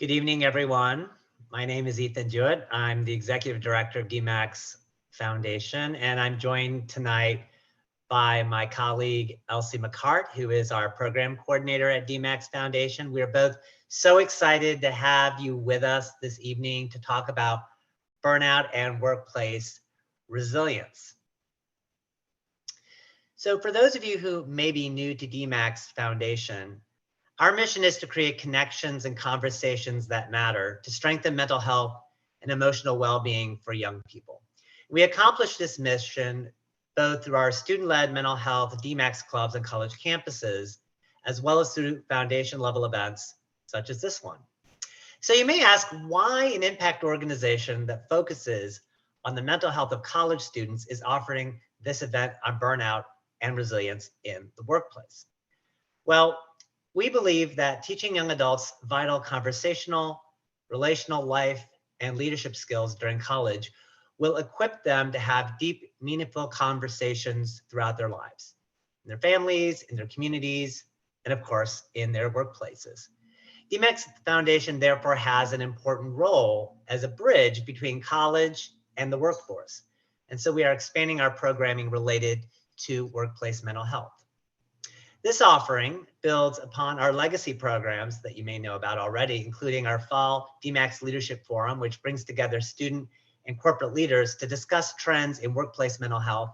Good evening, everyone. My name is Ethan Jewett. I'm the Executive Director of DMAX Foundation, and I'm joined tonight by my colleague, Elise McCart, who is our Program Coordinator at DMAX Foundation. We are both so excited to have you with us this evening to talk about burnout and workplace resilience. So for those of you who may be new to DMAX Foundation, our mission is to create connections and conversations that matter to strengthen mental health and emotional well-being for young people. We accomplish this mission both through our student-led mental health DMAX clubs and college campuses, as well as through foundation-level events such as this one. So you may ask why an impact organization that focuses on the mental health of college students is offering this event on burnout and resilience in the workplace. Well, we believe that teaching young adults vital conversational, relational life, and leadership skills during college will equip them to have deep, meaningful conversations throughout their lives, in their families, in their communities, and of course, in their workplaces. DMAX Foundation therefore has an important role as a bridge between college and the workforce. And so we are expanding our programming related to workplace mental health. This offering builds upon our legacy programs that you may know about already, including our fall DMAX Leadership Forum, which brings together student and corporate leaders to discuss trends in workplace mental health,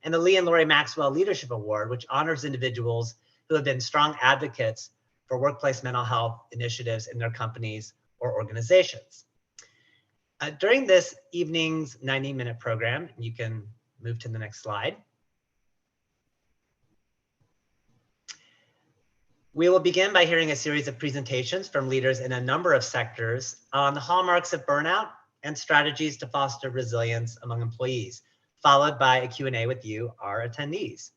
and the Lee and Lori Maxwell Leadership Award, which honors individuals who have been strong advocates for workplace mental health initiatives in their companies or organizations. During this evening's 90-minute program, you can move to the next slide. We will begin by hearing a series of presentations from leaders in a number of sectors on the hallmarks of burnout and strategies to foster resilience among employees, followed by a Q&A with you, our attendees.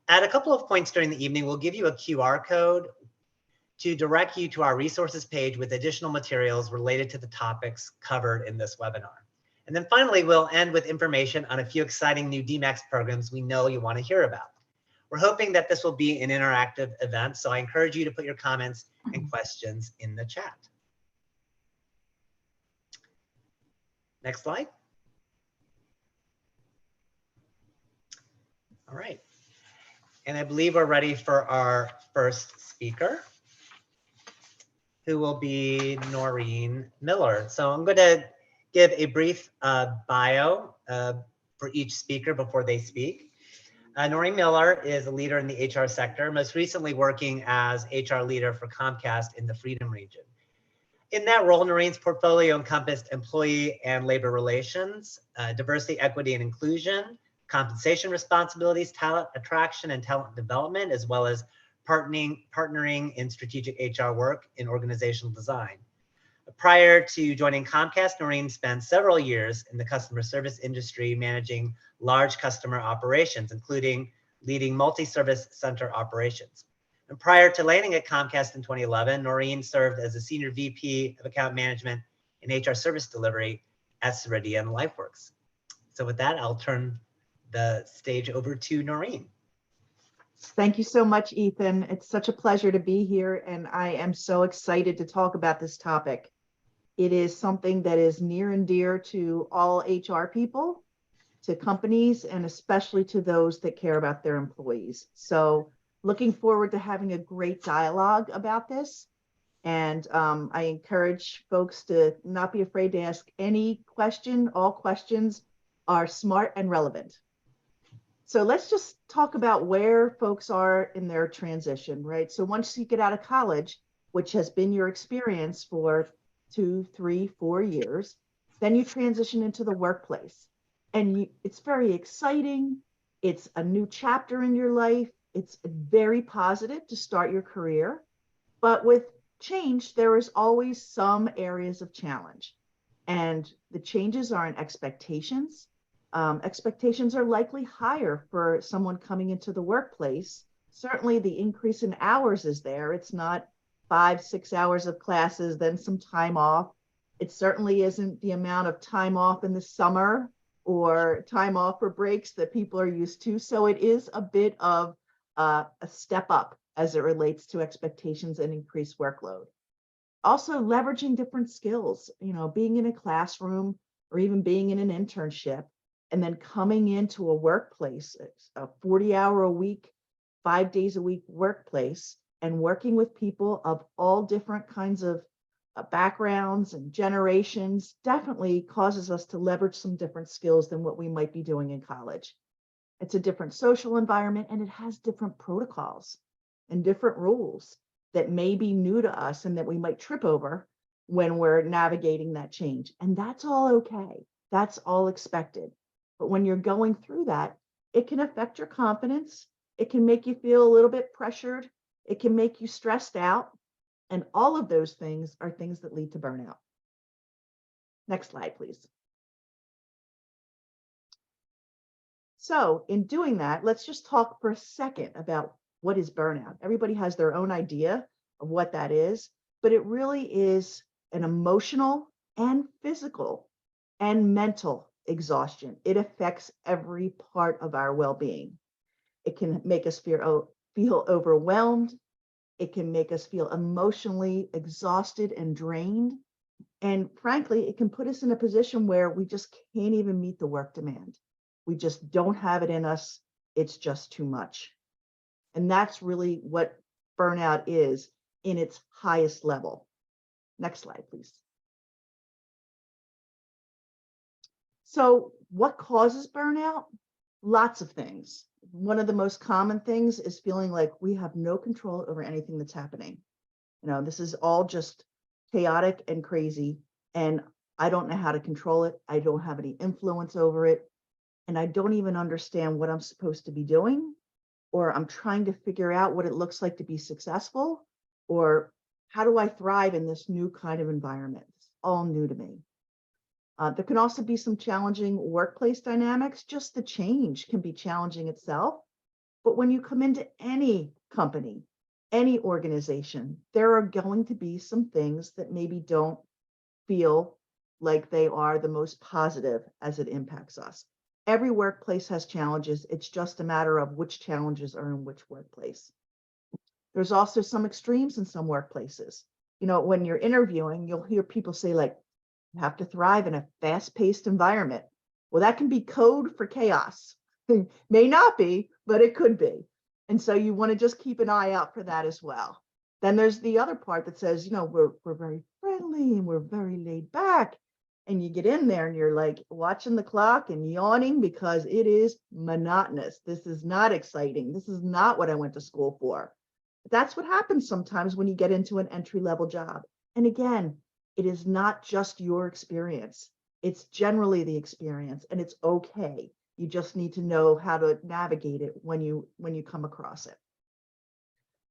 At a couple of points during the evening, we'll give you a QR code to direct you to our resources page with additional materials related to the topics covered in this webinar. And then finally, we'll end with information on a few exciting new DMAX programs we know you want to hear about. We're hoping that this will be an interactive event, so I encourage you to put your comments and questions in the chat. Next slide. All right. And I believe we're ready for our first speaker, who will be Norene Miller. So I'm going to give a brief bio for each speaker before they speak. Norene Miller is a leader in the HR sector, most recently working as HR leader for Comcast in the Freedom region. In that role, Norene's portfolio encompassed employee and labor relations, diversity, equity, and inclusion, compensation responsibilities, talent attraction and talent development, as well as partnering in strategic HR work in organizational design. Prior to joining Comcast, Norene spent several years in the customer service industry managing large customer operations, including leading multi-service center operations. And prior to landing at Comcast in 2011, Norene served as a senior VP of account management and HR service delivery at Ceridian LifeWorks. So with that, I'll turn the stage over to Norene. Thank you so much, Ethan. It's such a pleasure to be here, and I am so excited to talk about this topic. It is something that is near and dear to all HR people, to companies, and especially to those that care about their employees. So looking forward to having a great dialogue about this. And I encourage folks to not be afraid to ask any question. All questions are smart and relevant. So let's just talk about where folks are in their transition, right? So once you get out of college, which has been your experience for 2, 3, 4 years, then you transition into the workplace. And it's very exciting. It's a new chapter in your life. It's very positive to start your career. But with change, there is always some areas of challenge. And the changes are in expectations. Expectations are likely higher for someone coming into the workplace. Certainly the increase in hours is there. It's not 5, 6 hours of classes, then some time off. It certainly isn't the amount of time off in the summer or time off for breaks that people are used to. So it is a bit of a step up as it relates to expectations and increased workload. Also leveraging different skills, being in a classroom or even being in an internship and then coming into a workplace, a 40-hour a week, 5 days a week workplace, and working with people of all different kinds of backgrounds and generations definitely causes us to leverage some different skills than what we might be doing in college. It's a different social environment and it has different protocols and different rules that may be new to us and that we might trip over when we're navigating that change. And that's all okay. That's all expected. But when you're going through that, it can affect your confidence. It can make you feel a little bit pressured. It can make you stressed out. And all of those things are things that lead to burnout. Next slide, please. So in doing that, let's just talk for a second about what is burnout. Everybody has their own idea of what that is, but it really is an emotional and physical and mental exhaustion. It affects every part of our well-being. It can make us feel overwhelmed. It can make us feel emotionally exhausted and drained. And frankly, it can put us in a position where we just can't even meet the work demand. We just don't have it in us. It's just too much. And that's really what burnout is in its highest level. Next slide, please. So what causes burnout? Lots of things. One of the most common things is feeling like we have no control over anything that's happening. This is all just chaotic and crazy, and I don't know how to control it. I don't have any influence over it, and I don't even understand what I'm supposed to be doing, or I'm trying to figure out what it looks like to be successful, or how do I thrive in this new kind of environment? It's all new to me. There can also be some challenging workplace dynamics. Just the change can be challenging itself. But when you come into any company, any organization, there are going to be some things that maybe don't feel like they are the most positive as it impacts us. Every workplace has challenges. It's just a matter of which challenges are in which workplace. There's also some extremes in some workplaces. When you're interviewing, you'll hear people say, like, you have to thrive in a fast-paced environment. Well, that can be code for chaos. May not be, but it could be. And so you want to just keep an eye out for that as well. Then there's the other part that says, we're very friendly and we're very laid back. And you get in there and you're like watching the clock and yawning because it is monotonous. This is not exciting. This is not what I went to school for. But that's what happens sometimes when you get into an entry-level job. And again, it is not just your experience. It's generally the experience, and it's okay. You just need to know how to navigate it when you come across it.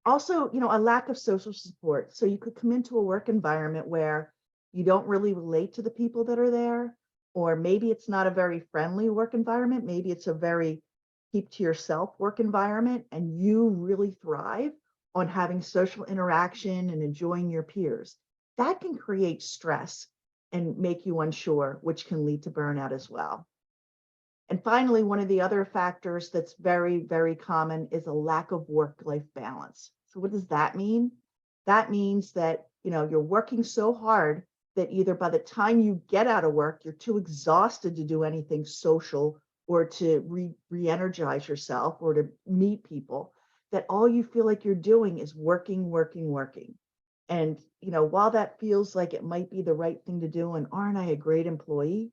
Also, a lack of social support. So you could come into a work environment where you don't really relate to the people that are there, or maybe it's not a very friendly work environment. Maybe it's a very keep to yourself work environment, and you really thrive on having social interaction and enjoying your peers. That can create stress and make you unsure, which can lead to burnout as well. And finally, one of the other factors that's very, very common is a lack of work-life balance. So what does that mean? That means that, you're working so hard that either by the time you get out of work, you're too exhausted to do anything social or to re-energize yourself or to meet people, that all you feel like you're doing is working, working, working. And, while that feels like it might be the right thing to do, and aren't I a great employee?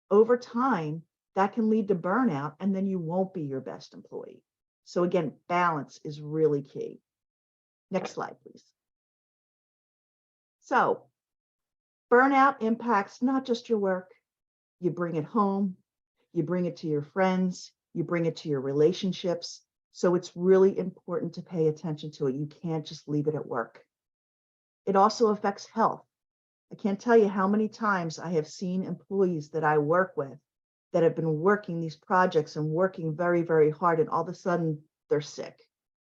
Over time, that can lead to burnout, and then you won't be your best employee. So again, balance is really key. Next slide, please. So burnout impacts not just your work. You bring it home, you bring it to your friends, you bring it to your relationships. So it's really important to pay attention to it. You can't just leave it at work. It also affects health. I can't tell you how many times I have seen employees that I work with that have been working these projects and working very, very hard, and all of a sudden they're sick.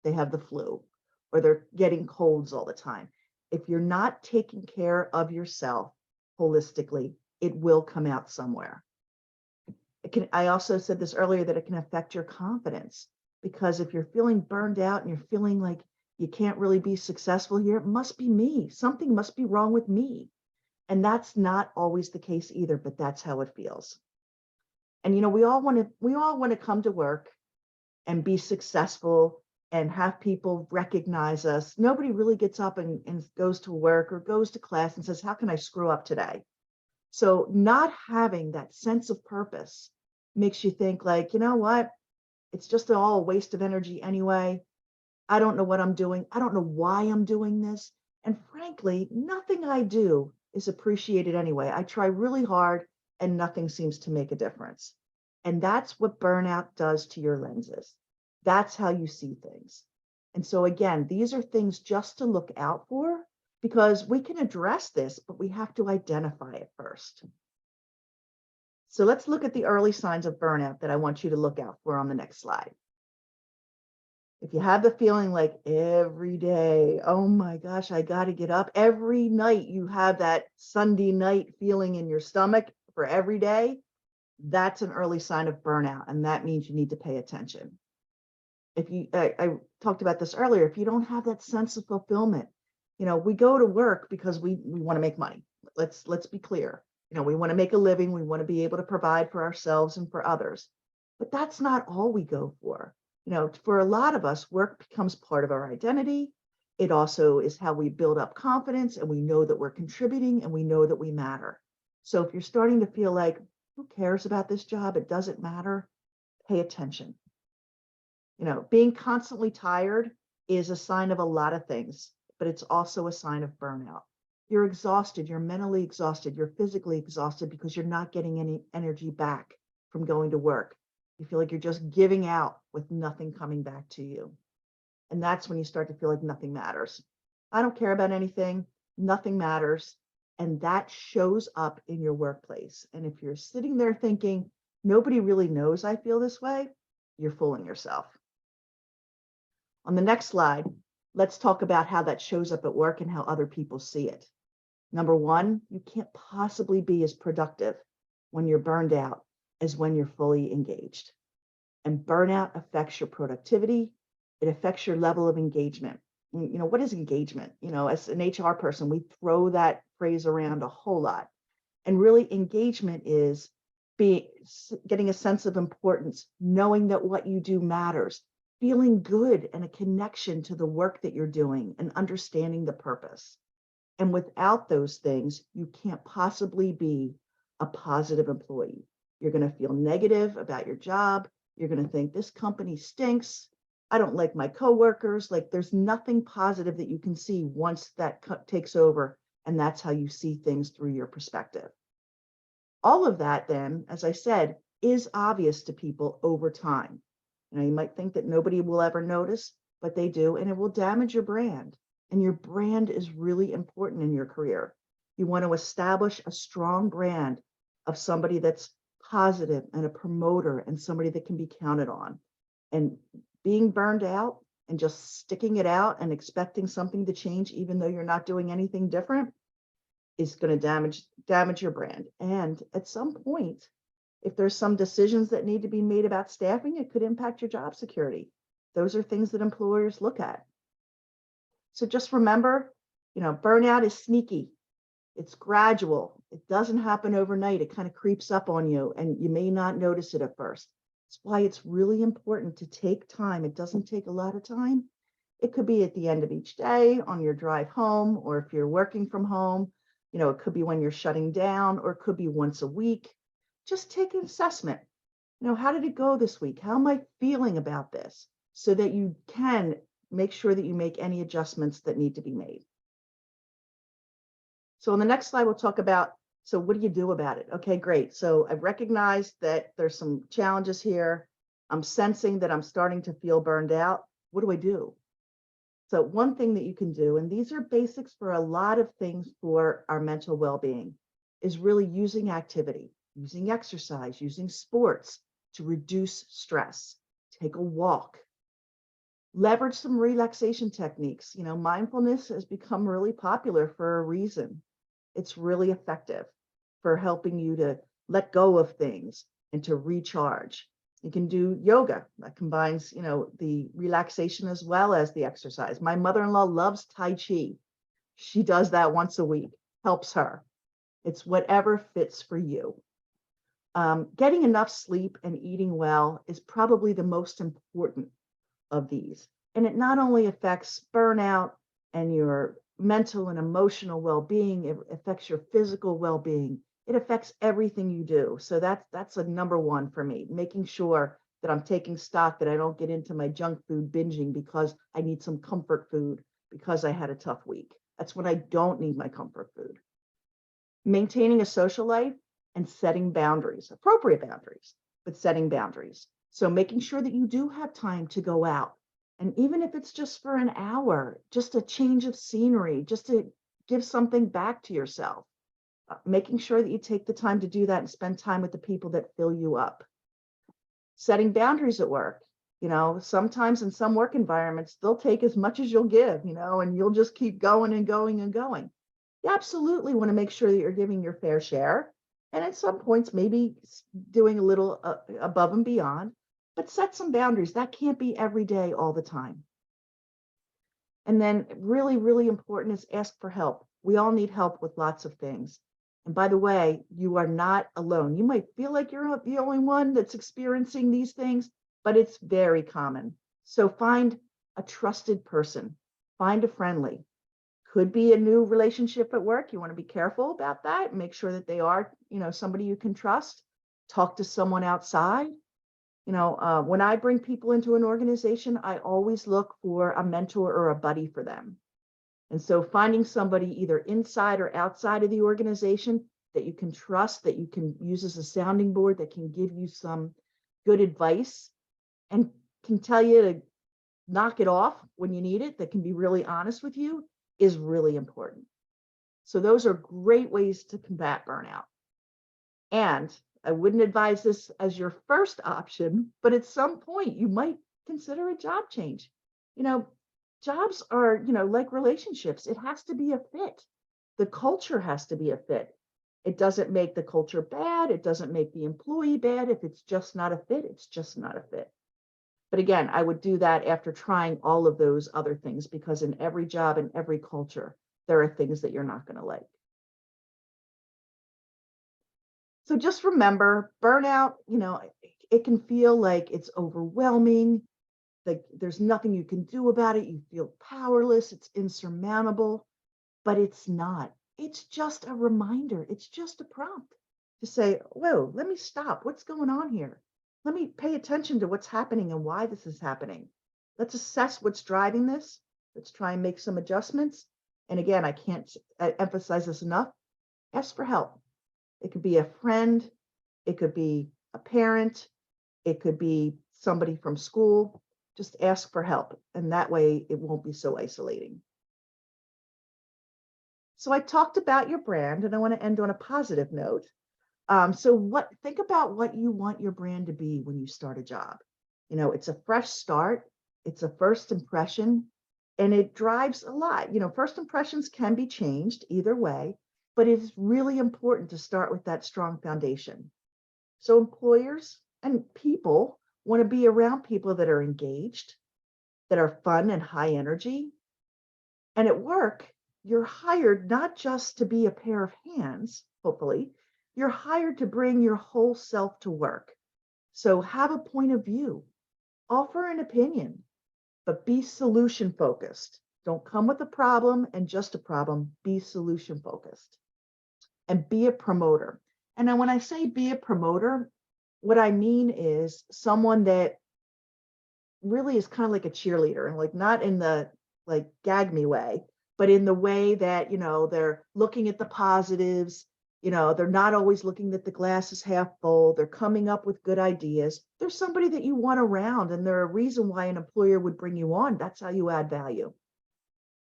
They have the flu, or they're getting colds all the time. If you're not taking care of yourself holistically, it will come out somewhere. I also said this earlier, that it can affect your confidence, because if you're feeling burned out and you're feeling like, You can't really be successful here. It must be me. Something must be wrong with me. And that's not always the case either, but that's how it feels. And we all want to come to work and be successful and have people recognize us. Nobody really gets up and goes to work or goes to class and says, how can I screw up today? So not having that sense of purpose makes you think like, you know what? It's just all a waste of energy anyway. I don't know what I'm doing. I don't know why I'm doing this. And frankly, nothing I do is appreciated anyway. I try really hard and nothing seems to make a difference. And that's what burnout does to your lenses. That's how you see things. And so again, these are things just to look out for because we can address this, but we have to identify it first. So let's look at the early signs of burnout that I want you to look out for on the next slide. If you have the feeling like every day, oh my gosh, I got to get up. Every night you have that Sunday night feeling in your stomach for every day, that's an early sign of burnout. And that means you need to pay attention. I talked about this earlier, if you don't have that sense of fulfillment, we go to work because we want to make money. Let's be clear. We want to make a living. We want to be able to provide for ourselves and for others. But that's not all we go for. For a lot of us, work becomes part of our identity. It also is how we build up confidence and we know that we're contributing and we know that we matter. So if you're starting to feel like, who cares about this job? It doesn't matter. Pay attention. Being constantly tired is a sign of a lot of things, but it's also a sign of burnout. You're exhausted, you're mentally exhausted, you're physically exhausted because you're not getting any energy back from going to work. You feel like you're just giving out with nothing coming back to you. And that's when you start to feel like nothing matters. I don't care about anything, nothing matters. And that shows up in your workplace. And if you're sitting there thinking, nobody really knows I feel this way, you're fooling yourself. On the next slide, let's talk about how that shows up at work and how other people see it. Number one, you can't possibly be as productive when you're burned out as when you're fully engaged. And burnout affects your productivity. It affects your level of engagement. What is engagement? As an HR person, we throw that phrase around a whole lot. And really engagement is getting a sense of importance, knowing that what you do matters, feeling good and a connection to the work that you're doing and understanding the purpose. And without those things, you can't possibly be a positive employee. You're going to feel negative about your job. You're going to think this company stinks. I don't like my coworkers. Like there's nothing positive that you can see once that takes over. And that's how you see things through your perspective. All of that then, as I said, is obvious to people over time. You might think that nobody will ever notice, but they do, and it will damage your brand. And your brand is really important in your career. You want to establish a strong brand of somebody that's positive and a promoter and somebody that can be counted on. And being burned out and just sticking it out and expecting something to change, even though you're not doing anything different, is going to damage your brand. And at some point, if there's some decisions that need to be made about staffing, it could impact your job security. Those are things that employers look at. So just remember, burnout is sneaky. It's gradual. It doesn't happen overnight. It kind of creeps up on you and you may not notice it at first. That's why it's really important to take time. It doesn't take a lot of time. It could be at the end of each day on your drive home, or if you're working from home, it could be when you're shutting down, or it could be once a week. Just take an assessment. How did it go this week? How am I feeling about this? So that you can make sure that you make any adjustments that need to be made. So on the next slide, we'll talk about, so what do you do about it? Okay, great. So I've recognized that there's some challenges here. I'm sensing that I'm starting to feel burned out. What do I do? So one thing that you can do, and these are basics for a lot of things for our mental well-being, is really using activity, using exercise, using sports to reduce stress. Take a walk. Leverage some relaxation techniques. Mindfulness has become really popular for a reason. It's really effective for helping you to let go of things and to recharge. You can do yoga that combines, the relaxation as well as the exercise. My mother-in-law loves Tai Chi. She does that once a week, helps her. It's whatever fits for you. Getting enough sleep and eating well is probably the most important of these. And it not only affects burnout and your mental and emotional well-being, it affects your physical well-being. It affects everything you do. So that's a number one for me, making sure that I'm taking stock, that I don't get into my junk food binging because I need some comfort food because I had a tough week. That's when I don't need my comfort food. Maintaining a social life and setting boundaries, appropriate boundaries, but setting boundaries. So making sure that you do have time to go out. And even if it's just for an hour, just a change of scenery, just to give something back to yourself, making sure that you take the time to do that and spend time with the people that fill you up. Setting boundaries at work. Sometimes in some work environments, they'll take as much as you'll give, and you'll just keep going and going and going. You absolutely want to make sure that you're giving your fair share. And at some points, maybe doing a little above and beyond, but set some boundaries. That can't be every day, all the time. And then really, really important is ask for help. We all need help with lots of things. And by the way, you are not alone. You might feel like you're the only one that's experiencing these things, but it's very common. So find a trusted person, find a friendly. Could be a new relationship at work. You want to be careful about that. Make sure that they are, somebody you can trust. Talk to someone outside. When I bring people into an organization, I always look for a mentor or a buddy for them. And so finding somebody either inside or outside of the organization that you can trust, that you can use as a sounding board, that can give you some good advice and can tell you to knock it off when you need it, that can be really honest with you, is really important. So those are great ways to combat burnout. And I wouldn't advise this as your first option, but at some point you might consider a job change. Jobs are, like relationships. It has to be a fit. The culture has to be a fit. It doesn't make the culture bad. It doesn't make the employee bad. If it's just not a fit, it's just not a fit. But again, I would do that after trying all of those other things, because in every job and every culture, there are things that you're not going to like. So just remember, burnout, it can feel like it's overwhelming, like there's nothing you can do about it. You feel powerless. It's insurmountable, but it's not. It's just a reminder. It's just a prompt to say, whoa, let me stop. What's going on here? Let me pay attention to what's happening and why this is happening. Let's assess what's driving this. Let's try and make some adjustments. And again, I can't emphasize this enough. Ask for help. It could be a friend. It could be a parent. It could be somebody from school. Just ask for help. And that way it won't be so isolating. So I talked about your brand, and I want to end on a positive note. Think about what you want your brand to be when you start a job. It's a fresh start. It's a first impression, and it drives a lot. First impressions can be changed either way, but it's really important to start with that strong foundation. So employers and people want to be around people that are engaged, that are fun and high energy. And at work, you're hired not just to be a pair of hands, hopefully, you're hired to bring your whole self to work. So have a point of view, offer an opinion, but be solution focused. Don't come with a problem and just a problem, be solution focused. And be a promoter. And then when I say be a promoter, what I mean is someone that really is kind of like a cheerleader, and like not in the like gag me way, but in the way that, they're looking at the positives, they're not always looking that the glass is half full. They're coming up with good ideas. There's somebody that you want around, and they're a reason why an employer would bring you on. That's how you add value.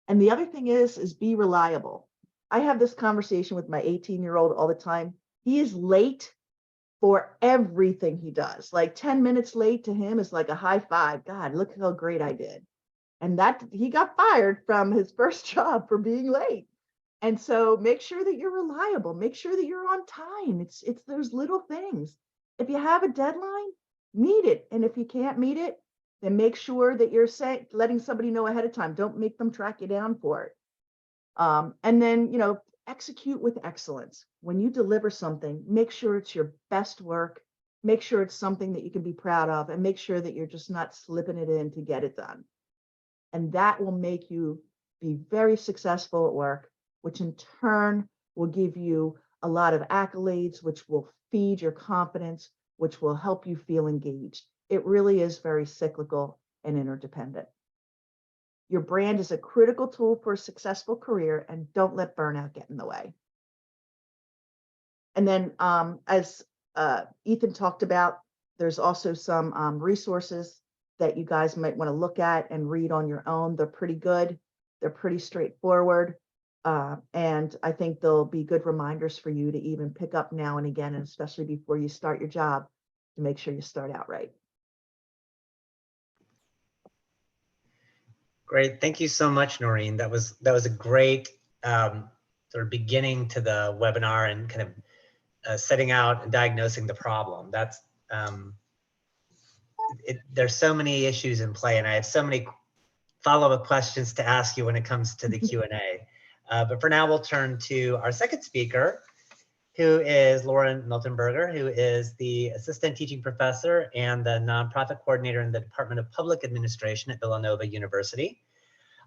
And the other thing is be reliable. I have this conversation with my 18-year-old all the time. He is late for everything he does. Like 10 minutes late to him is like a high five. God, look how great I did. And that he got fired from his first job for being late. And so make sure that you're reliable. Make sure that you're on time. It's those little things. If you have a deadline, meet it. And if you can't meet it, then make sure that you're letting somebody know ahead of time. Don't make them track you down for it. And then, execute with excellence. When you deliver something, make sure it's your best work. Make sure it's something that you can be proud of, and make sure that you're just not slipping it in to get it done. And that will make you be very successful at work, which in turn will give you a lot of accolades, which will feed your confidence, which will help you feel engaged. It really is very cyclical and interdependent. Your brand is a critical tool for a successful career, and don't let burnout get in the way. And then, as Ethan talked about, there's also some resources that you guys might want to look at and read on your own. They're pretty good. They're pretty straightforward. And I think they'll be good reminders for you to even pick up now and again, and especially before you start your job, to make sure you start out right. Great. Thank you so much, Norene. That was a great sort of beginning to the webinar, and kind of setting out and diagnosing the problem. That's there's so many issues in play, and I have so many follow-up questions to ask you when it comes to the Q&A. But for now, we'll turn to our second speaker, who is Lauren Miltenberger, who is the assistant teaching professor and the nonprofit coordinator in the Department of Public Administration at Villanova University.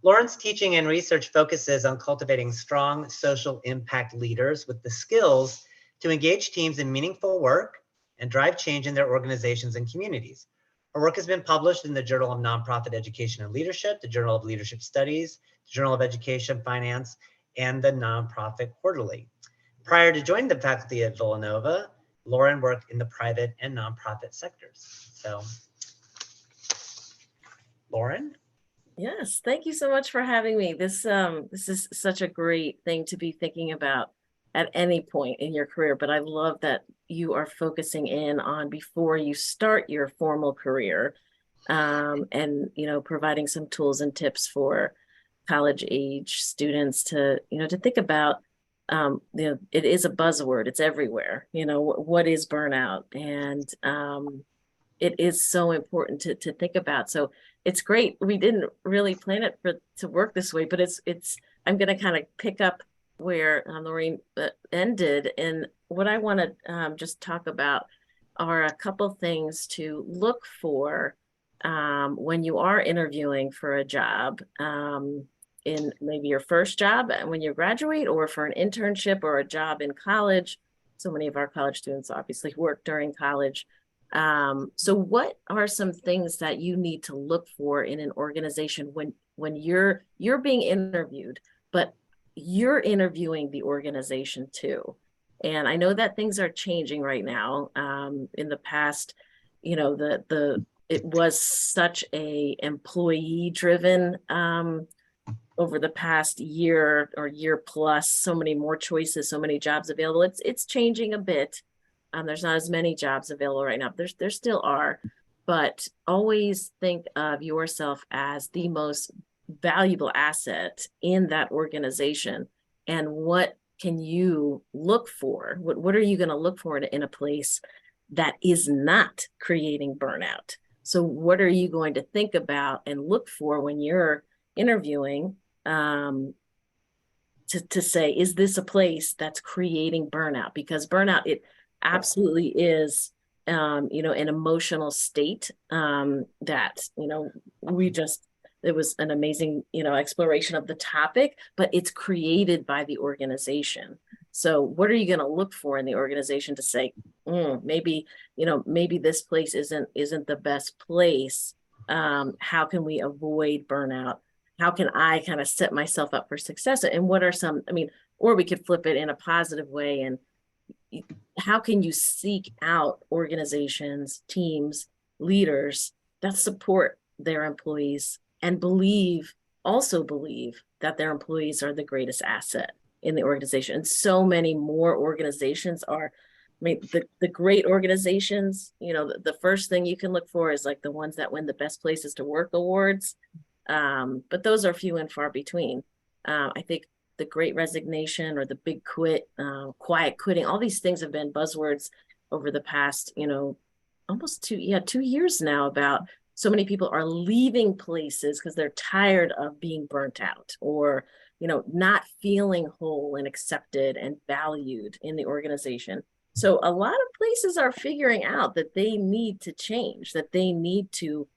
Lauren's teaching and research focuses on cultivating strong social impact leaders with the skills to engage teams in meaningful work and drive change in their organizations and communities. Her work has been published in the Journal of Nonprofit Education and Leadership, the Journal of Leadership Studies, the Journal of Education Finance, and the Nonprofit Quarterly. Prior to joining the faculty at Villanova, Lauren worked in the private and nonprofit sectors. So, Lauren? Yes, thank you so much for having me. This is such a great thing to be thinking about at any point in your career, but I love that you are focusing in on before you start your formal career, and providing some tools and tips for college age students to to think about. It is a buzzword, it's everywhere. What is burnout? And it is so important to think about. So it's great. We didn't really plan it to work this way, but I'm going to kind of pick up where Norene ended. And what I want to just talk about are a couple things to look for when you are interviewing for a job, in maybe your first job when you graduate, or for an internship or a job in college. So many of our college students obviously work during college. So what are some things that you need to look for in an organization when you're being interviewed, but you're interviewing the organization too? And I know that things are changing right now. In the past, it was such a employee driven, over the past year or year plus, so many more choices, so many jobs available. It's changing a bit. There's not as many jobs available right now. There still are, but always think of yourself as the most valuable asset in that organization. And what can you look for? What are you going to look for in a place that is not creating burnout? So what are you going to think about and look for when you're interviewing, to say, is this a place that's creating burnout? Because burnout, it absolutely is, an emotional state, that, it was an amazing, exploration of the topic, but it's created by the organization. So what are you going to look for in the organization to say, maybe this place isn't the best place. How can we avoid burnout? How can I kind of set myself up for success? And what are some, or we could flip it in a positive way. And how can you seek out organizations, teams, leaders that support their employees and also believe that their employees are the greatest asset in the organization? And so many more organizations are, the great organizations, the first thing you can look for is like the ones that win the Best Places to Work awards. But those are few and far between. I think the Great Resignation or the Big Quit, quiet quitting, all these things have been buzzwords over the past, almost 2 years now about so many people are leaving places because they're tired of being burnt out, or not feeling whole and accepted and valued in the organization. So a lot of places are figuring out that they need to change, that they need to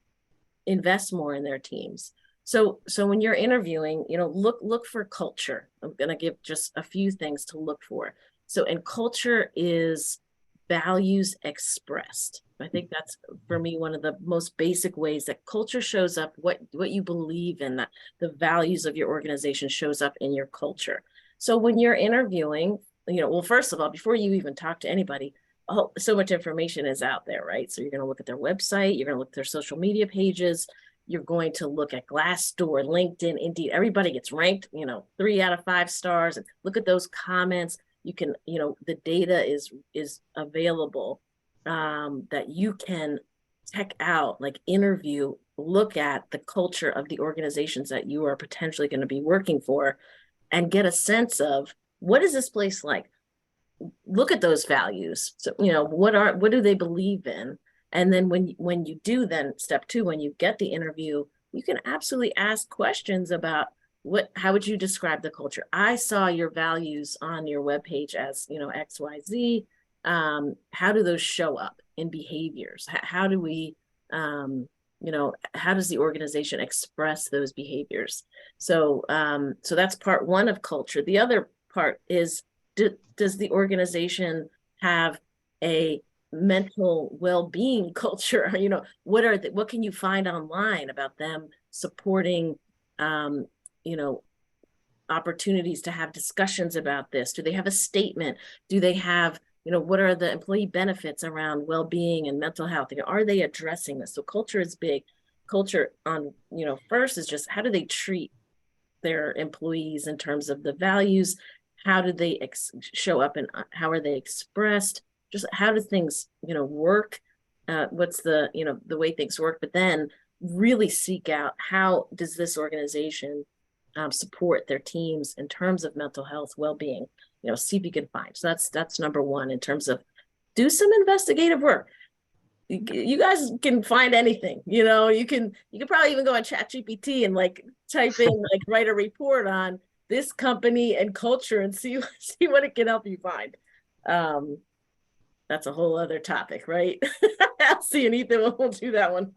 invest more in their teams. So when you're interviewing, look for culture. I'm going to give just a few things to look for. So, and culture is values expressed. I think that's, for me, one of the most basic ways that culture shows up, what you believe in, that the values of your organization shows up in your culture. So when you're interviewing, well, first of all, before you even talk to anybody, so much information is out there, right? So you're going to look at their website, you're going to look at their social media pages, you're going to look at Glassdoor, LinkedIn, Indeed. Everybody gets ranked, 3 out of 5 stars. And look at those comments. You can, the data is available, that you can check out, like interview, look at the culture of the organizations that you are potentially going to be working for, and get a sense of, what is this place like? Look at those values. So, what do they believe in? And then when you do, then step 2, when you get the interview, you can absolutely ask questions about how would you describe the culture? I saw your values on your webpage as, XYZ. How do those show up in behaviors? How do we, how does the organization express those behaviors? So, so that's part 1 of culture. The other part is, does the organization have a mental well-being culture? What can you find online about them supporting, opportunities to have discussions about this? Do they have a statement? Do they have, what are the employee benefits around well-being and mental health? Are they addressing this? So culture is big. Culture on, first is just, how do they treat their employees in terms of the values? How do they show up, and how are they expressed? Just how do things, work? What's the, the way things work? But then really seek out, how does this organization support their teams in terms of mental health, well-being? See if you can find. So that's number 1 in terms of, do some investigative work. You guys can find anything. You can probably even go on ChatGPT and type in, write a report on this company and culture, and see what it can help you find. That's a whole other topic, right? I'll see, and Ethan will do that one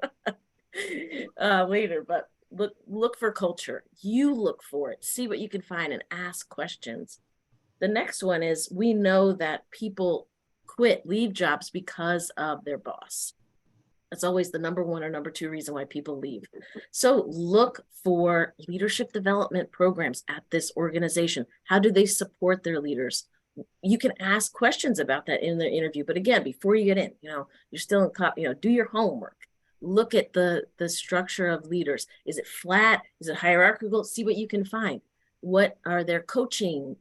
later. But look for culture. You look for it. See what you can find and ask questions. The next one is, we know that people leave jobs because of their boss. That's always the number 1 or number 2 reason why people leave. So look for leadership development programs at this organization. How do they support their leaders? You can ask questions about that in the interview. But again, before you get in, you're still in, do your homework. Look at the structure of leaders. Is it flat? Is it hierarchical? See what you can find. What are their coaching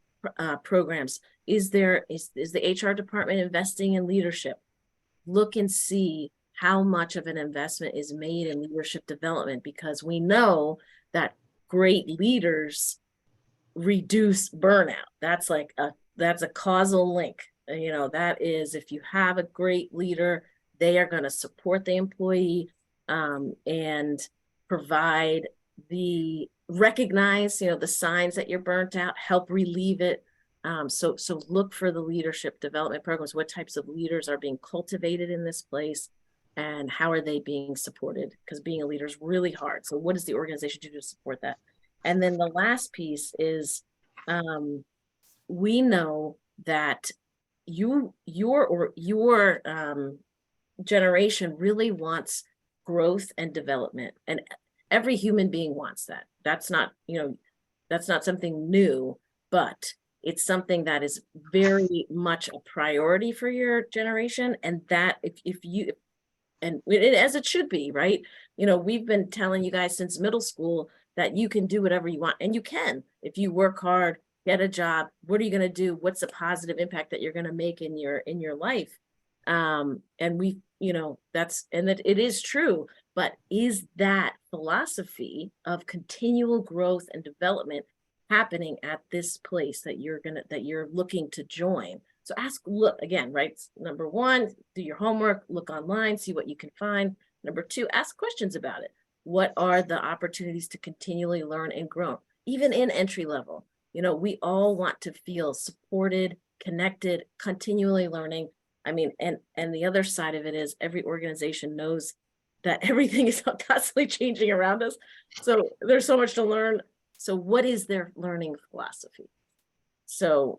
programs? Is the HR department investing in leadership? Look and see how much of an investment is made in leadership development, because we know that great leaders reduce burnout. That's a causal link. That is, if you have a great leader, they are going to support the employee, and recognize, the signs that you're burnt out, help relieve it. So look for the leadership development programs. What types of leaders are being cultivated in this place, and how are they being supported? Because being a leader is really hard. So what does the organization do to support that? And then the last piece is, we know that your generation really wants growth and development, and every human being wants that. That's not something new, but it's something that is very much a priority for your generation. And that as it should be, right? We've been telling you guys since middle school that you can do whatever you want, and you can, if you work hard, get a job. What are you going to do? What's the positive impact that you're going to make in your life? And that it is true, but is that philosophy of continual growth and development happening at this place that you're looking to join? So look again, right? Number one, do your homework, look online, see what you can find. Number two, ask questions about it. What are the opportunities to continually learn and grow, even in entry level? We all want to feel supported, connected, continually learning. I mean, and the other side of it is every organization knows that everything is constantly changing around us. So there's so much to learn. So what is their learning philosophy? So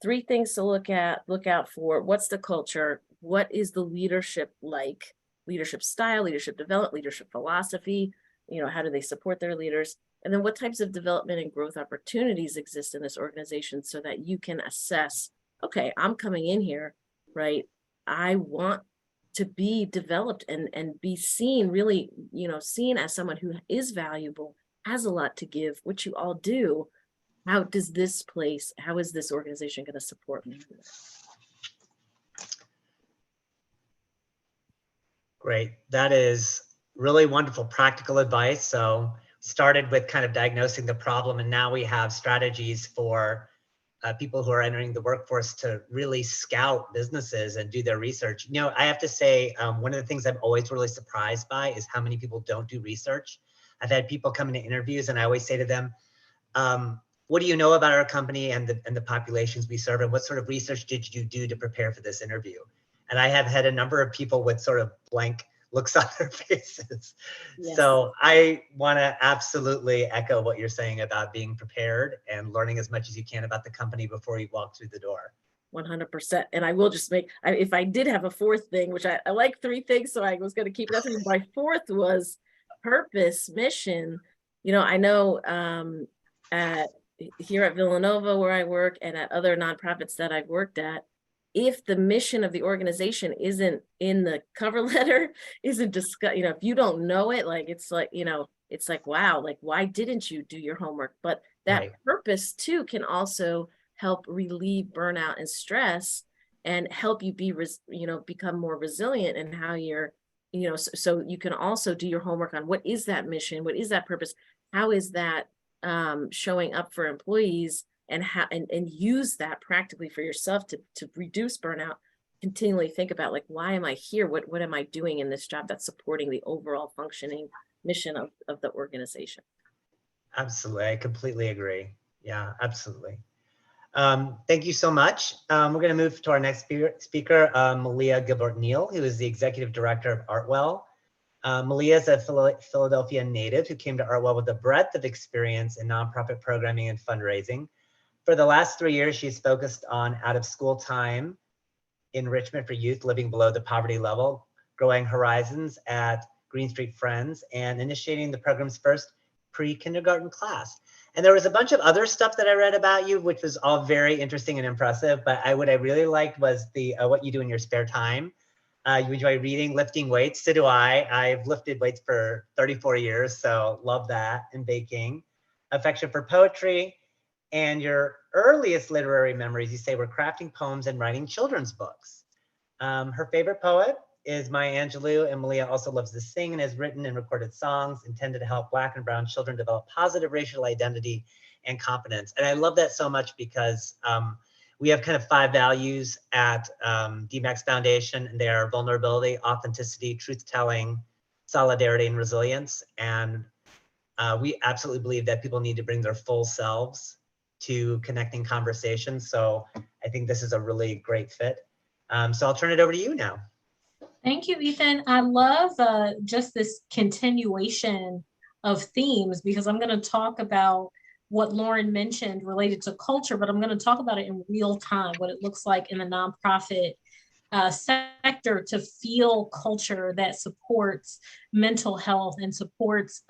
3 things to look out for. What's the culture? What is the leadership like? Leadership style, leadership development, leadership philosophy. How do they support their leaders? And then what types of development and growth opportunities exist in this organization so that you can assess, okay, I'm coming in here, right? I want to be developed and be seen, really, seen as someone who is valuable, has a lot to give, which you all do. How is this organization going to support me? Great. That is really wonderful practical advice. So started with kind of diagnosing the problem, and now we have strategies for people who are entering the workforce to really scout businesses and do their research. I have to say, one of the things I'm always really surprised by is how many people don't do research. I've had people come into interviews and I always say to them, what do you know about our company and the populations we serve, and what sort of research did you do to prepare for this interview? And I have had a number of people with sort of blank looks on their faces. Yes. So I want to absolutely echo what you're saying about being prepared and learning as much as you can about the company before you walk through the door. 100%. And I will just if I did have a 4th thing, which I like 3 things, so I was going to keep it. My 4th was purpose, mission. I know here at Villanova, where I work, and at other nonprofits that I've worked at, if the mission of the organization isn't in the cover letter, isn't discussed, if you don't know it, it's like, wow, why didn't you do your homework? But that right. Purpose too can also help relieve burnout and stress and help you become more resilient in how you're, so you can also do your homework on what is that mission? What is that purpose? How is that showing up for employees, and use that practically for yourself to reduce burnout. Continually think about why am I here? What am I doing in this job that's supporting the overall functioning mission of the organization? Absolutely, I completely agree. Yeah, absolutely. Thank you so much. We're going to move to our next speaker, Malia Gilbert Neal, who is the executive director of ArtWell. Malia is a Philadelphia native who came to ArtWell with a breadth of experience in nonprofit programming and fundraising. For the last 3 years, she's focused on out-of-school time enrichment for youth living below the poverty level, growing horizons at Green Street Friends, and initiating the program's first pre-kindergarten class. And there was a bunch of other stuff that I read about you, which was all very interesting and impressive. But what I really liked was the what you do in your spare time. You enjoy reading, lifting weights. So do I. I've lifted weights for 34 years, so love that. And baking, affection for poetry. And your earliest literary memories, you say, were crafting poems and writing children's books. Her favorite poet is Maya Angelou, and Malia also loves to sing and has written and recorded songs intended to help Black and Brown children develop positive racial identity and confidence. And I love that so much because we have kind of 5 values at DMAX Foundation, and they are vulnerability, authenticity, truth-telling, solidarity, and resilience. And we absolutely believe that people need to bring their full selves to connecting conversations. So I think this is a really great fit. So I'll turn it over to you now. Thank you, Ethan. I love just this continuation of themes, because I'm going to talk about what Lauren mentioned related to culture, but I'm going to talk about it in real time, what it looks like in the nonprofit sector to feel culture that supports mental health and supports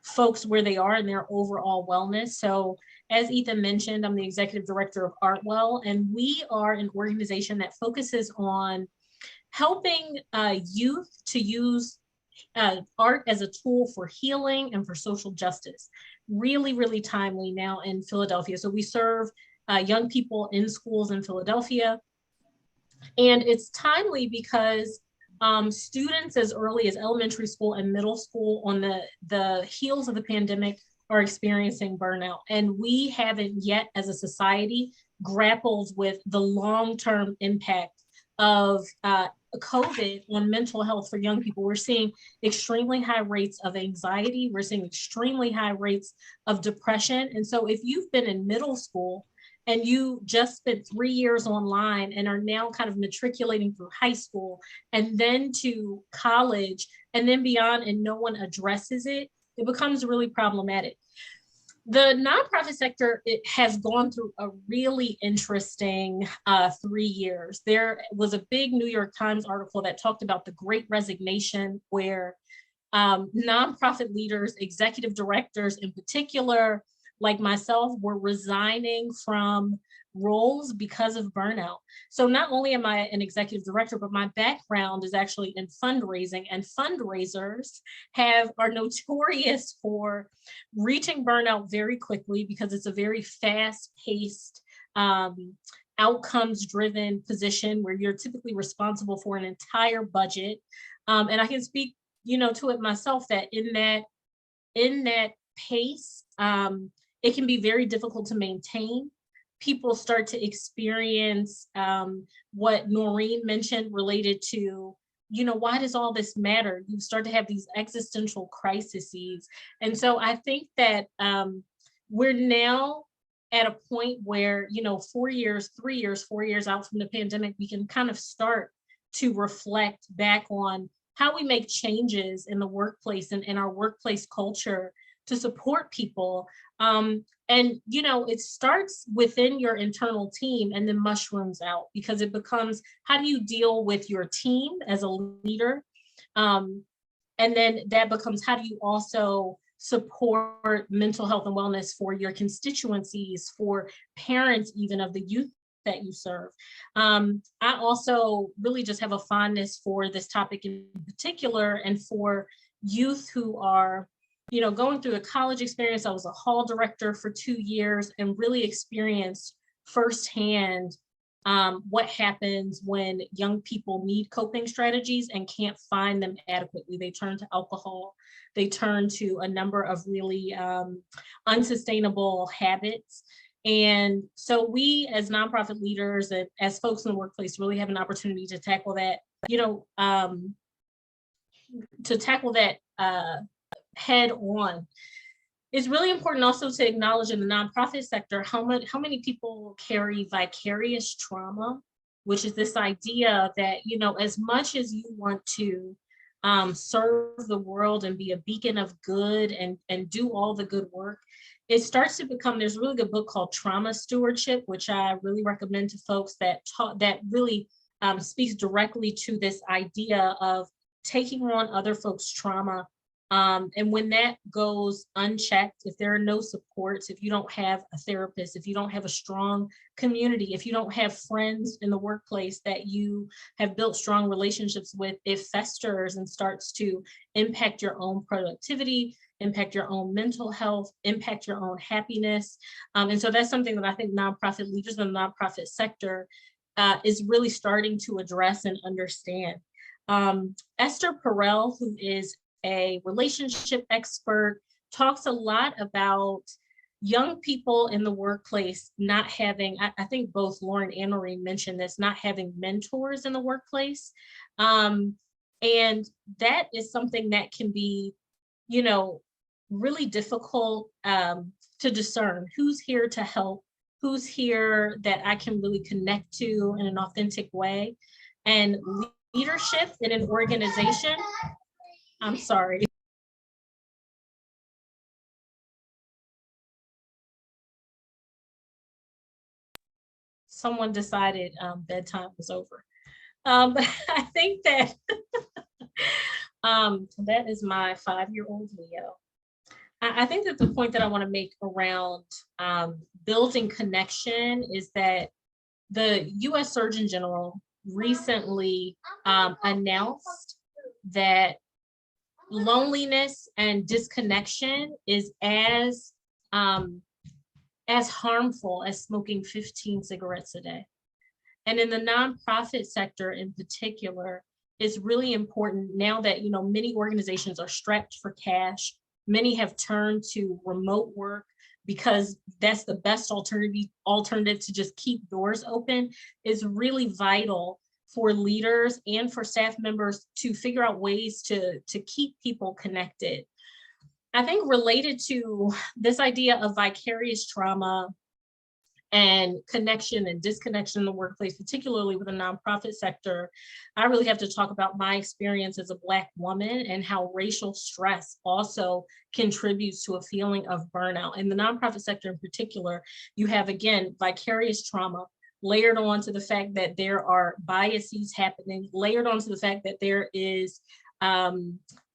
folks where they are in their overall wellness. So as Ethan mentioned, I'm the executive director of ArtWell, and we are an organization that focuses on helping youth to use art as a tool for healing and for social justice. Really, really timely now in Philadelphia. So we serve young people in schools in Philadelphia. And it's timely because students as early as elementary school and middle school, on the heels of the pandemic, are experiencing burnout. And we haven't yet, as a society, grappled with the long-term impact of COVID on mental health for young people. We're seeing extremely high rates of anxiety. We're seeing extremely high rates of depression. And so if you've been in middle school and you just spent 3 years online and are now kind of matriculating through high school and then to college and then beyond, and no one addresses it, it becomes really problematic. The nonprofit sector, it has gone through a really interesting 3 years. There was a big New York Times article that talked about the Great Resignation, where nonprofit leaders, executive directors in particular, like myself, were resigning from roles because of burnout. So not only am I an executive director, but my background is actually in fundraising, and fundraisers are notorious for reaching burnout very quickly because it's a very fast-paced, outcomes-driven position where you're typically responsible for an entire budget. And I can speak, to it myself, that in that pace, it can be very difficult to maintain. People start to experience what Norene mentioned related to, why does all this matter? You start to have these existential crises. And so I think that we're now at a point where, 4 years, 3 years, 4 years out from the pandemic, we can kind of start to reflect back on how we make changes in the workplace and in our workplace culture to support people. And, it starts within your internal team and then mushrooms out, because it becomes, how do you deal with your team as a leader? And then that becomes, how do you also support mental health and wellness for your constituencies, for parents, even of the youth that you serve. I also really just have a fondness for this topic in particular, and for youth who are going through a college experience. I was a hall director for 2 years and really experienced firsthand what happens when young people need coping strategies and can't find them adequately. They turn to alcohol. They turn to a number of really unsustainable habits. And so we, as nonprofit leaders and as folks in the workplace, really have an opportunity to tackle that, head on. It's really important also to acknowledge in the nonprofit sector how many people carry vicarious trauma, which is this idea that, as much as you want to serve the world and be a beacon of good and do all the good work, it starts to become, there's a really good book called Trauma Stewardship, which I really recommend to folks, that really speaks directly to this idea of taking on other folks' trauma. And when that goes unchecked, if there are no supports, if you don't have a therapist, if you don't have a strong community, if you don't have friends in the workplace that you have built strong relationships with, it festers and starts to impact your own productivity, impact your own mental health, impact your own happiness. And so that's something that I think nonprofit leaders in the nonprofit sector is really starting to address and understand. Esther Perel, who is a relationship expert, talks a lot about young people in the workplace not having, I think both Lauren and Norene mentioned this, not having mentors in the workplace. And that is something that can be, really difficult to discern who's here to help, who's here that I can really connect to in an authentic way. And leadership in an organization, I'm sorry. Someone decided bedtime was over. But I think that that is my 5-year-old Leo. I think that the point that I want to make around building connection is that the U.S. Surgeon General recently announced that loneliness and disconnection is as harmful as smoking 15 cigarettes a day. And in the nonprofit sector in particular, it's really important now that, many organizations are strapped for cash. many have turned to remote work because that's the best alternative to just keep doors open, is really vital for leaders and for staff members to figure out ways to keep people connected. I think related to this idea of vicarious trauma and connection and disconnection in the workplace, particularly with the nonprofit sector, I really have to talk about my experience as a Black woman and how racial stress also contributes to a feeling of burnout. In the nonprofit sector in particular, you have, again, vicarious trauma, layered on to the fact that there are biases happening, layered onto the fact that there is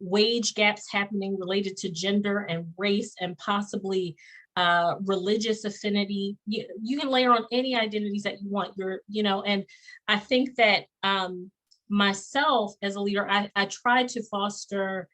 wage gaps happening related to gender and race and possibly religious affinity. You can layer on any identities that you want. And I think that myself as a leader, I tried to foster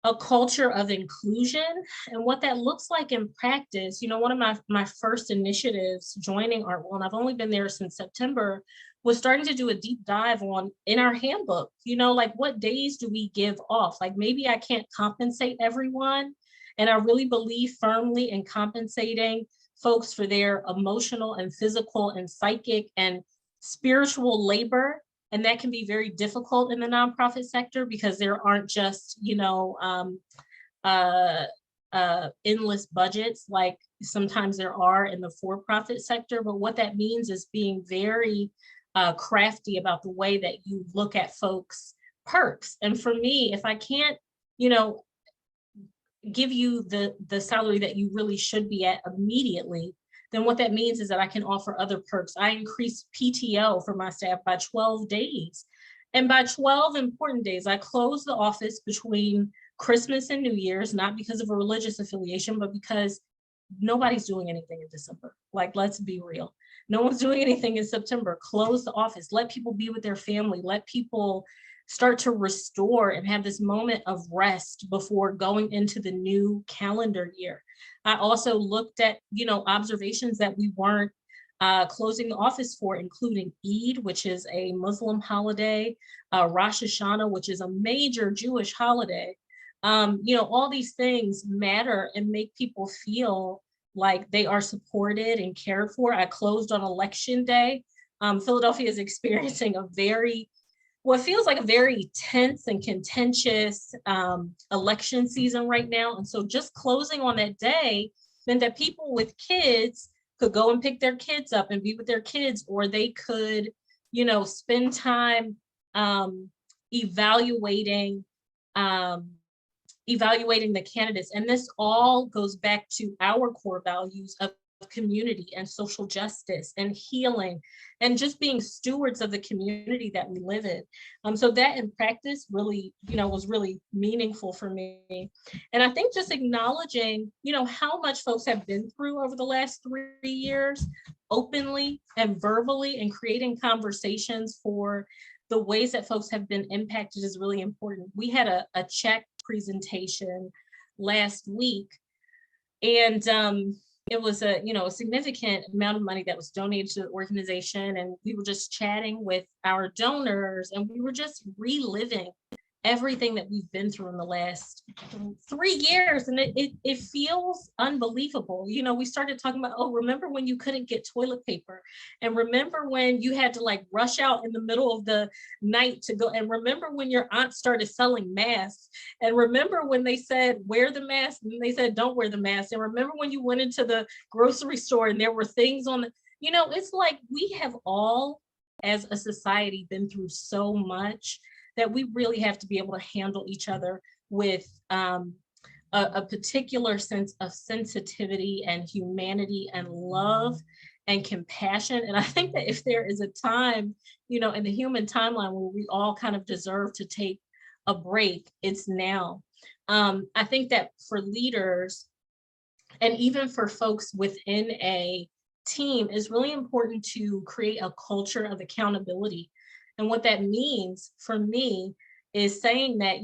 a culture of inclusion, and what that looks like in practice. One of my first initiatives joining ArtWell, and I've only been there since September, was starting to do a deep dive in our handbook, like what days do we give off? Like maybe I can't compensate everyone. And I really believe firmly in compensating folks for their emotional and physical and psychic and spiritual labor. And that can be very difficult in the nonprofit sector because there aren't just, endless budgets like sometimes there are in the for-profit sector. But what that means is being very crafty about the way that you look at folks' perks. And for me, if I can't, give you the salary that you really should be at immediately, then what that means is that I can offer other perks. I increase PTO for my staff by 12 days. And by 12 important days, I close the office between Christmas and New Year's, not because of a religious affiliation, but because nobody's doing anything in December. Like, let's be real. No one's doing anything in September. Close the office, let people be with their family, let people start to restore and have this moment of rest before going into the new calendar year. I also looked at, observations that we weren't closing the office for, including Eid, which is a Muslim holiday, Rosh Hashanah, which is a major Jewish holiday. All these things matter and make people feel like they are supported and cared for. I closed on election day. Philadelphia is experiencing what feels like a very tense and contentious election season right now. And so just closing on that day meant that people with kids could go and pick their kids up and be with their kids, or they could, spend time evaluating the candidates. And this all goes back to our core values of community and social justice and healing and just being stewards of the community that we live in. So that in practice really, was really meaningful for me. And I think just acknowledging, how much folks have been through over the last 3 years, openly and verbally, and creating conversations for the ways that folks have been impacted is really important. We had a check presentation last week, and it was a significant amount of money that was donated to the organization. And we were just chatting with our donors, and we were just reliving everything that we've been through in the last 3 years. And it feels unbelievable. We started talking about, remember when you couldn't get toilet paper? And remember when you had to rush out in the middle of the night to go? And remember when your aunt started selling masks? And remember when they said, wear the mask? And they said, don't wear the mask. And remember when you went into the grocery store and there were things on the, it's like we have all, as a society, been through so much that we really have to be able to handle each other with a particular sense of sensitivity and humanity and love and compassion. And I think that if there is a time, in the human timeline where we all kind of deserve to take a break, it's now. I think that for leaders and even for folks within a team, it's really important to create a culture of accountability. And what that means for me is saying that,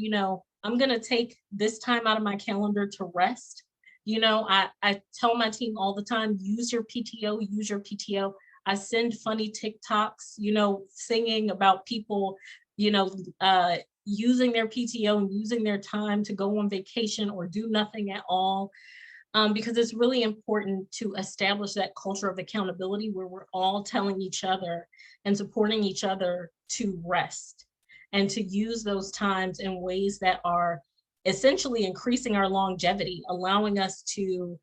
I'm going to take this time out of my calendar to rest. I tell my team all the time, use your PTO. I send funny TikToks, singing about people, using their PTO and using their time to go on vacation or do nothing at all. Because it's really important to establish that culture of accountability where we're all telling each other and supporting each other to rest and to use those times in ways that are essentially increasing our longevity, allowing us to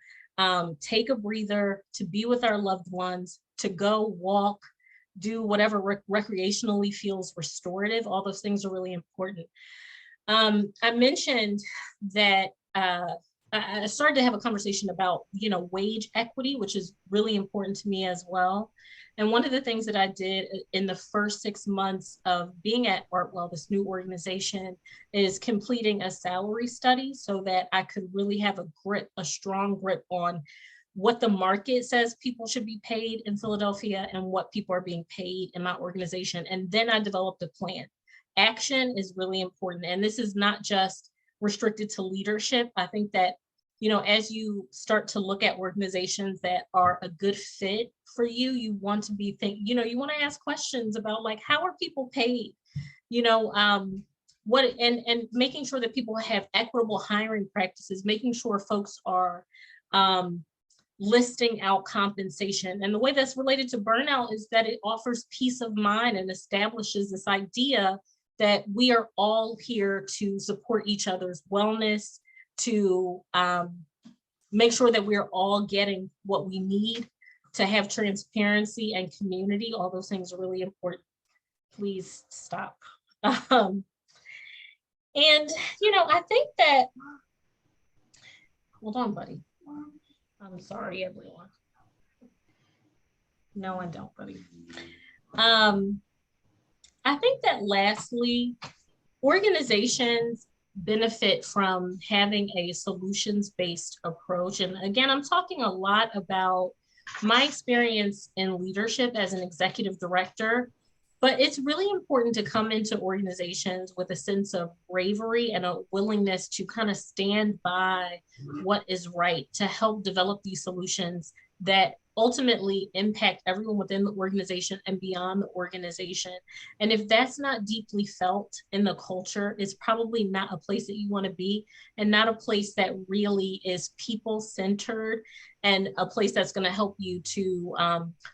take a breather, to be with our loved ones, to go walk, do whatever recreationally feels restorative. All those things are really important. I mentioned that I started to have a conversation about, wage equity, which is really important to me as well. And one of the things that I did in the first 6 months of being at ArtWell, this new organization, is completing a salary study so that I could really have a strong grip on what the market says people should be paid in Philadelphia and what people are being paid in my organization. And then I developed a plan. Action is really important. And this is not just restricted to leadership. I think that, as you start to look at organizations that are a good fit for you, you want to you want to ask questions about, like, how are people paid? What and making sure that people have equitable hiring practices, making sure folks are listing out compensation. And the way that's related to burnout is that it offers peace of mind and establishes this idea that we are all here to support each other's wellness, to make sure that we're all getting what we need, to have transparency and community. All those things are really important. Please stop. And, I think that, hold on, buddy. I'm sorry, everyone. No, I don't, buddy. I think that lastly, organizations benefit from having a solutions-based approach. And again, I'm talking a lot about my experience in leadership as an executive director, but it's really important to come into organizations with a sense of bravery and a willingness to kind of stand by what is right to help develop these solutions that ultimately impact everyone within the organization and beyond the organization. And if that's not deeply felt in the culture, it's probably not a place that you want to be, and not a place that really is people-centered, and a place that's going to help you to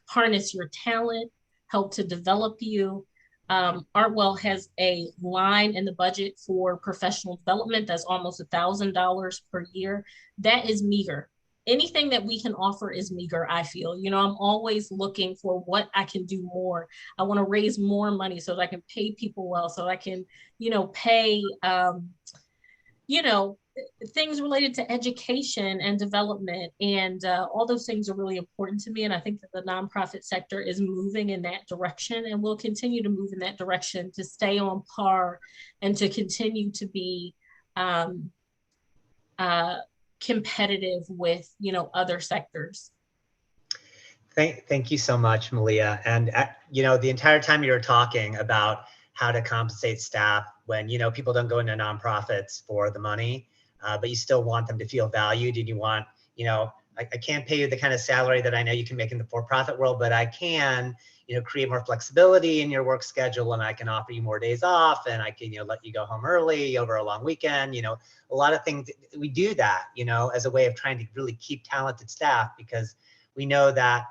harness your talent, help to develop you. ArtWell has a line in the budget for professional development that's almost $1,000 per year. That is meager. Anything that we can offer is meager, I feel. I'm always looking for what I can do more. I want to raise more money so that I can pay people well, so I can, pay, things related to education and development. And all those things are really important to me. And I think that the nonprofit sector is moving in that direction, and will continue to move in that direction to stay on par and to continue to be competitive with other sectors. Thank you so much, Malia. And the entire time you were talking about how to compensate staff when people don't go into nonprofits for the money, but you still want them to feel valued, and you want I can't pay you the kind of salary that I know you can make in the for-profit world, but I can create more flexibility in your work schedule, and I can offer you more days off, and I can let you go home early over a long weekend. A lot of things we do that as a way of trying to really keep talented staff, because we know that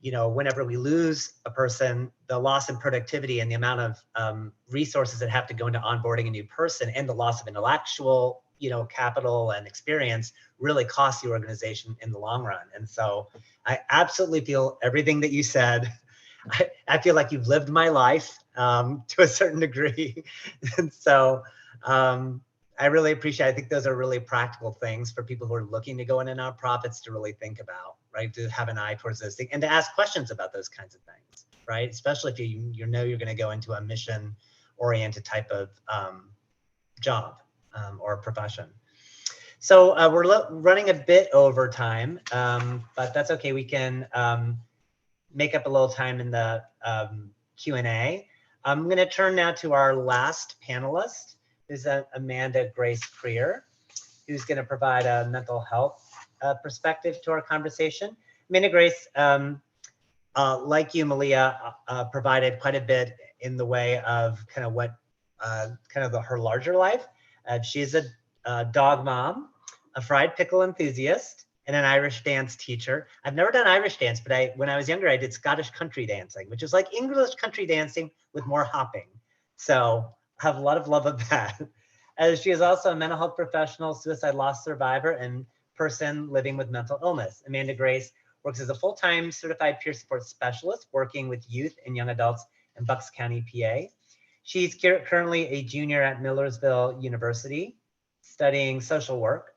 whenever we lose a person, the loss in productivity and the amount of resources that have to go into onboarding a new person, and the loss of intellectual capital and experience really costs the organization in the long run. And so I absolutely feel everything that you said. I feel like you've lived my life to a certain degree. And so I really appreciate it. I think those are really practical things for people who are looking to go into nonprofits to really think about, right? To have an eye towards those things and to ask questions about those kinds of things, right? Especially if you know you're going to go into a mission-oriented type of job or profession. So we're running a bit over time, but that's okay. We can make up a little time in the Q&A. I'm going to turn now to our last panelist, who's AmandaGrace Krier, who's going to provide a mental health perspective to our conversation. AmandaGrace, like you, Malia, provided quite a bit in the way of kind of what kind of her larger life. She's a dog mom, a fried pickle enthusiast, and an Irish dance teacher. I've never done Irish dance, but when I was younger, I did Scottish country dancing, which is like English country dancing with more hopping. So I have a lot of love of that. She is also a mental health professional, suicide loss survivor, and person living with mental illness. AmandaGrace works as a full-time certified peer support specialist working with youth and young adults in Bucks County, PA. She's currently a junior at Millersville University studying social work.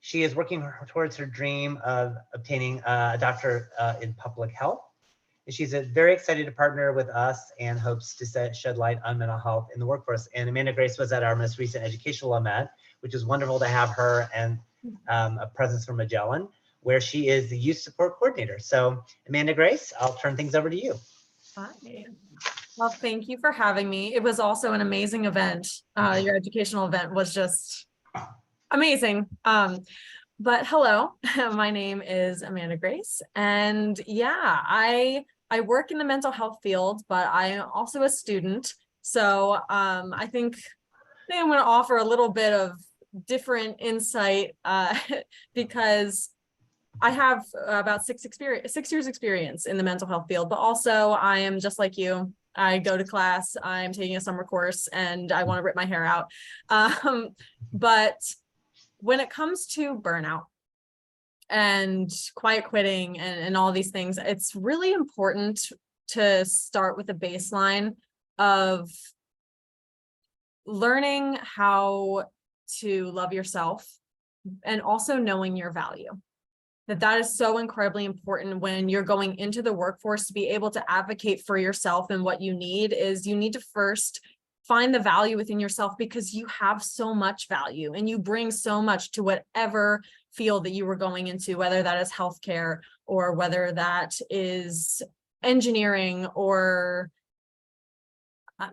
She is working towards her dream of obtaining a doctorate in public health. And she's very excited to partner with us and hopes to shed light on mental health in the workforce. And AmandaGrace was at our most recent educational event, which is wonderful to have her and a presence from Magellan, where she is the youth support coordinator. So AmandaGrace, I'll turn things over to you. Hi. Well, thank you for having me. It was also an amazing event. Your educational event was just amazing. But hello, my name is AmandaGrace, and yeah, I work in the mental health field, but I am also a student. So I think I'm going to offer a little bit of different insight because I have about 6 years experience in the mental health field, but also I am just like you. I go to class, I'm taking a summer course, and I want to rip my hair out. But when it comes to burnout and quiet quitting and all these things, it's really important to start with a baseline of learning how to love yourself and also knowing your value. That is so incredibly important when you're going into the workforce. To be able to advocate for yourself, and what you need to first find the value within yourself, because you have so much value and you bring so much to whatever field that you were going into, whether that is healthcare or whether that is engineering or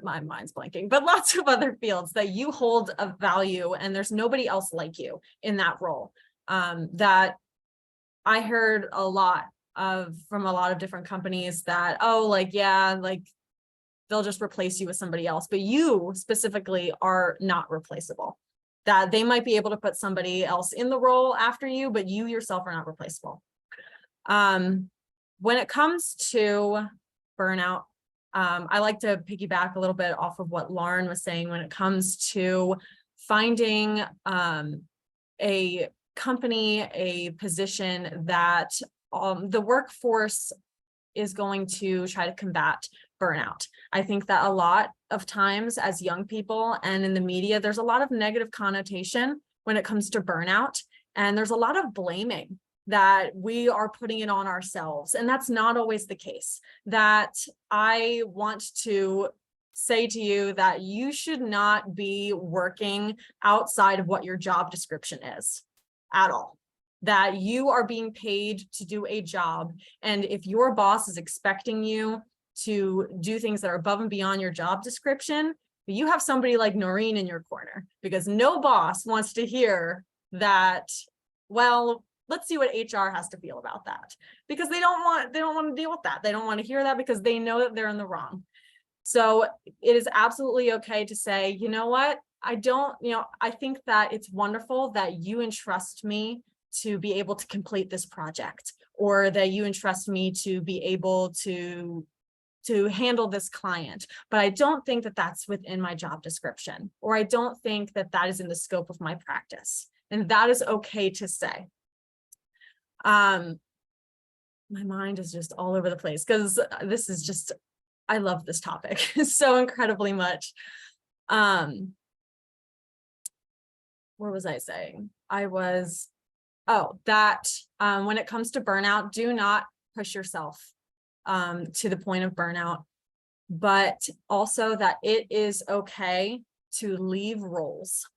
my mind's blanking, but lots of other fields that you hold a value, and there's nobody else like you in that role. That I heard a lot from a lot of different companies that, oh, like, yeah, like they'll just replace you with somebody else, but you specifically are not replaceable. That they might be able to put somebody else in the role after you, but you yourself are not replaceable. When it comes to burnout, I like to piggyback a little bit off of what Lauren was saying when it comes to finding a company, a position that the workforce is going to try to combat burnout. I think that a lot of times as young people and in the media, there's a lot of negative connotation when it comes to burnout, and there's a lot of blaming that we are putting it on ourselves. And that's not always the case. That I want to say to you that you should not be working outside of what your job description is at all. That you are being paid to do a job. And if your boss is expecting you to do things that are above and beyond your job description, you have somebody like Norene in your corner, because no boss wants to hear that, well, let's see what HR has to feel about that, because they don't want to deal with that. They don't want to hear that because they know that they're in the wrong. So it is absolutely okay to say, you know what, I think that it's wonderful that you entrust me to be able to complete this project, or that you entrust me to be able to handle this client, but I don't think that that's within my job description, or I don't think that that is in the scope of my practice. And that is okay to say. My mind is just all over the place because this is just, I love this topic so incredibly much. What was I saying? When it comes to burnout, do not push yourself to the point of burnout, but also that it is okay to leave roles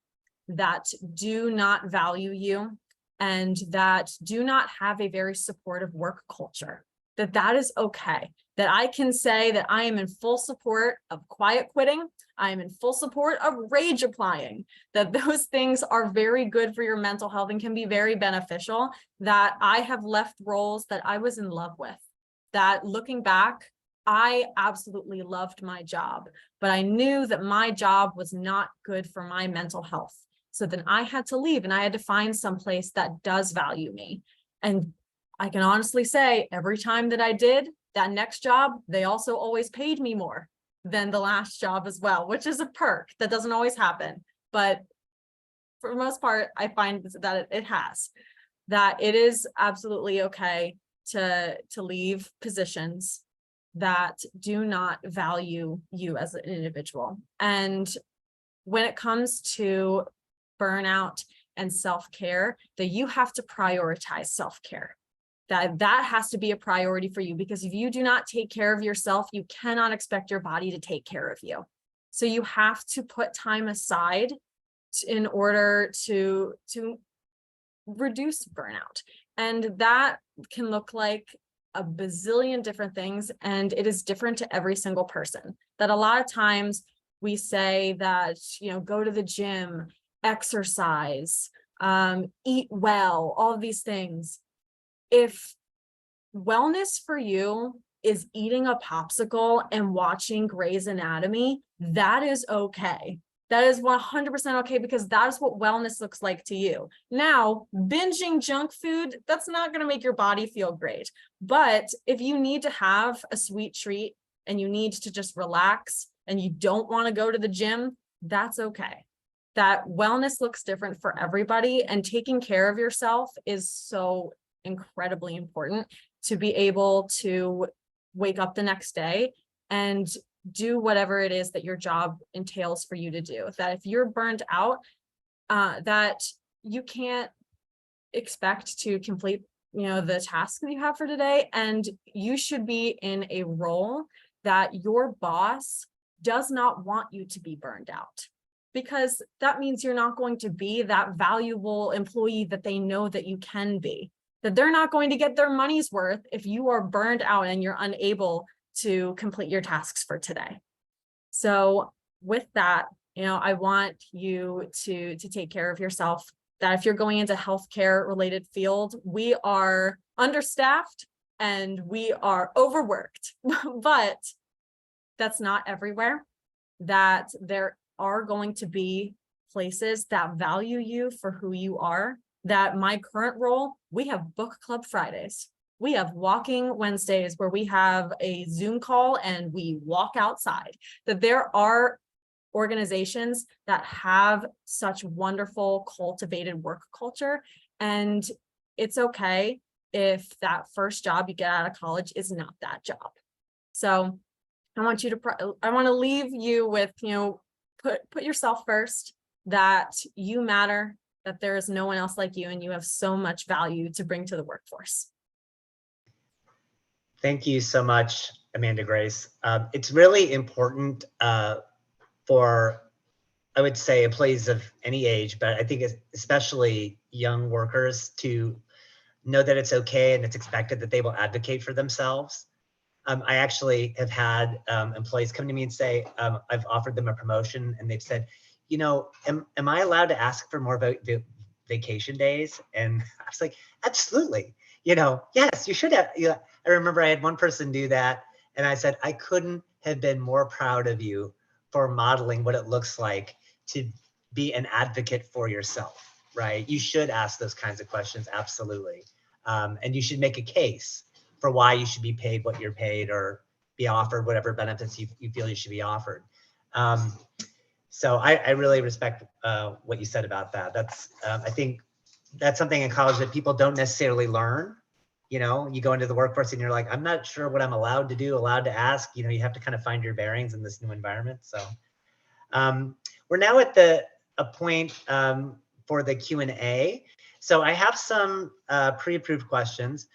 that do not value you and that do not have a very supportive work culture. That is okay. That I can say that I am in full support of quiet quitting. I am in full support of rage applying, that those things are very good for your mental health and can be very beneficial. That I have left roles that I was in love with, that looking back, I absolutely loved my job, but I knew that my job was not good for my mental health. So then I had to leave and I had to find someplace that does value me. And I can honestly say every time that I did that next job, they also always paid me more than the last job as well, which is a perk that doesn't always happen. But for the most part, I find that it has, that it is absolutely okay to leave positions that do not value you as an individual. And when it comes to burnout and self-care, that you have to prioritize self-care. That has to be a priority for you, because if you do not take care of yourself, you cannot expect your body to take care of you. So you have to put time aside in order to reduce burnout. And that can look like a bazillion different things, and it is different to every single person. That a lot of times we say that, go to the gym, exercise, eat well, all of these things. If wellness for you is eating a popsicle and watching Grey's Anatomy, that is okay. That is 100% okay, because that is what wellness looks like to you. Now, binging junk food, that's not going to make your body feel great. But if you need to have a sweet treat and you need to just relax and you don't want to go to the gym, that's okay. That wellness looks different for everybody, and taking care of yourself is so incredibly important to be able to wake up the next day and do whatever it is that your job entails for you to do. That if you're burned out, that you can't expect to complete, the task that you have for today. And you should be in a role that your boss does not want you to be burned out, because that means you're not going to be that valuable employee that they know that you can be. That they're not going to get their money's worth if you are burned out and you're unable to complete your tasks for today. So with that, I want you to take care of yourself. That if you're going into healthcare related field, we are understaffed and we are overworked, but that's not everywhere. That there are going to be places that value you for who you are. That my current role, we have book club Fridays. We have walking Wednesdays where we have a Zoom call and we walk outside. That there are organizations that have such wonderful cultivated work culture. And it's okay if that first job you get out of college is not that job. So I want to leave you with, put yourself first, that you matter, that there is no one else like you, and you have so much value to bring to the workforce. Thank you so much, AmandaGrace. It's really important for, I would say, employees of any age, but I think especially young workers, to know that it's okay and it's expected that they will advocate for themselves. I actually have had employees come to me and say, I've offered them a promotion and they've said, am I allowed to ask for more vacation days? And I was like, absolutely. Yes, you should have. I remember I had one person do that, and I said, I couldn't have been more proud of you for modeling what it looks like to be an advocate for yourself, right? You should ask those kinds of questions, absolutely. And you should make a case for why you should be paid what you're paid, or be offered whatever benefits you feel you should be offered. So I really respect what you said about that. That's I think that's something in college that people don't necessarily learn. You go into the workforce and you're like, I'm not sure what I'm allowed to do, allowed to ask. You have to kind of find your bearings in this new environment. So we're now at a point for the Q&A. So I have some pre-approved questions,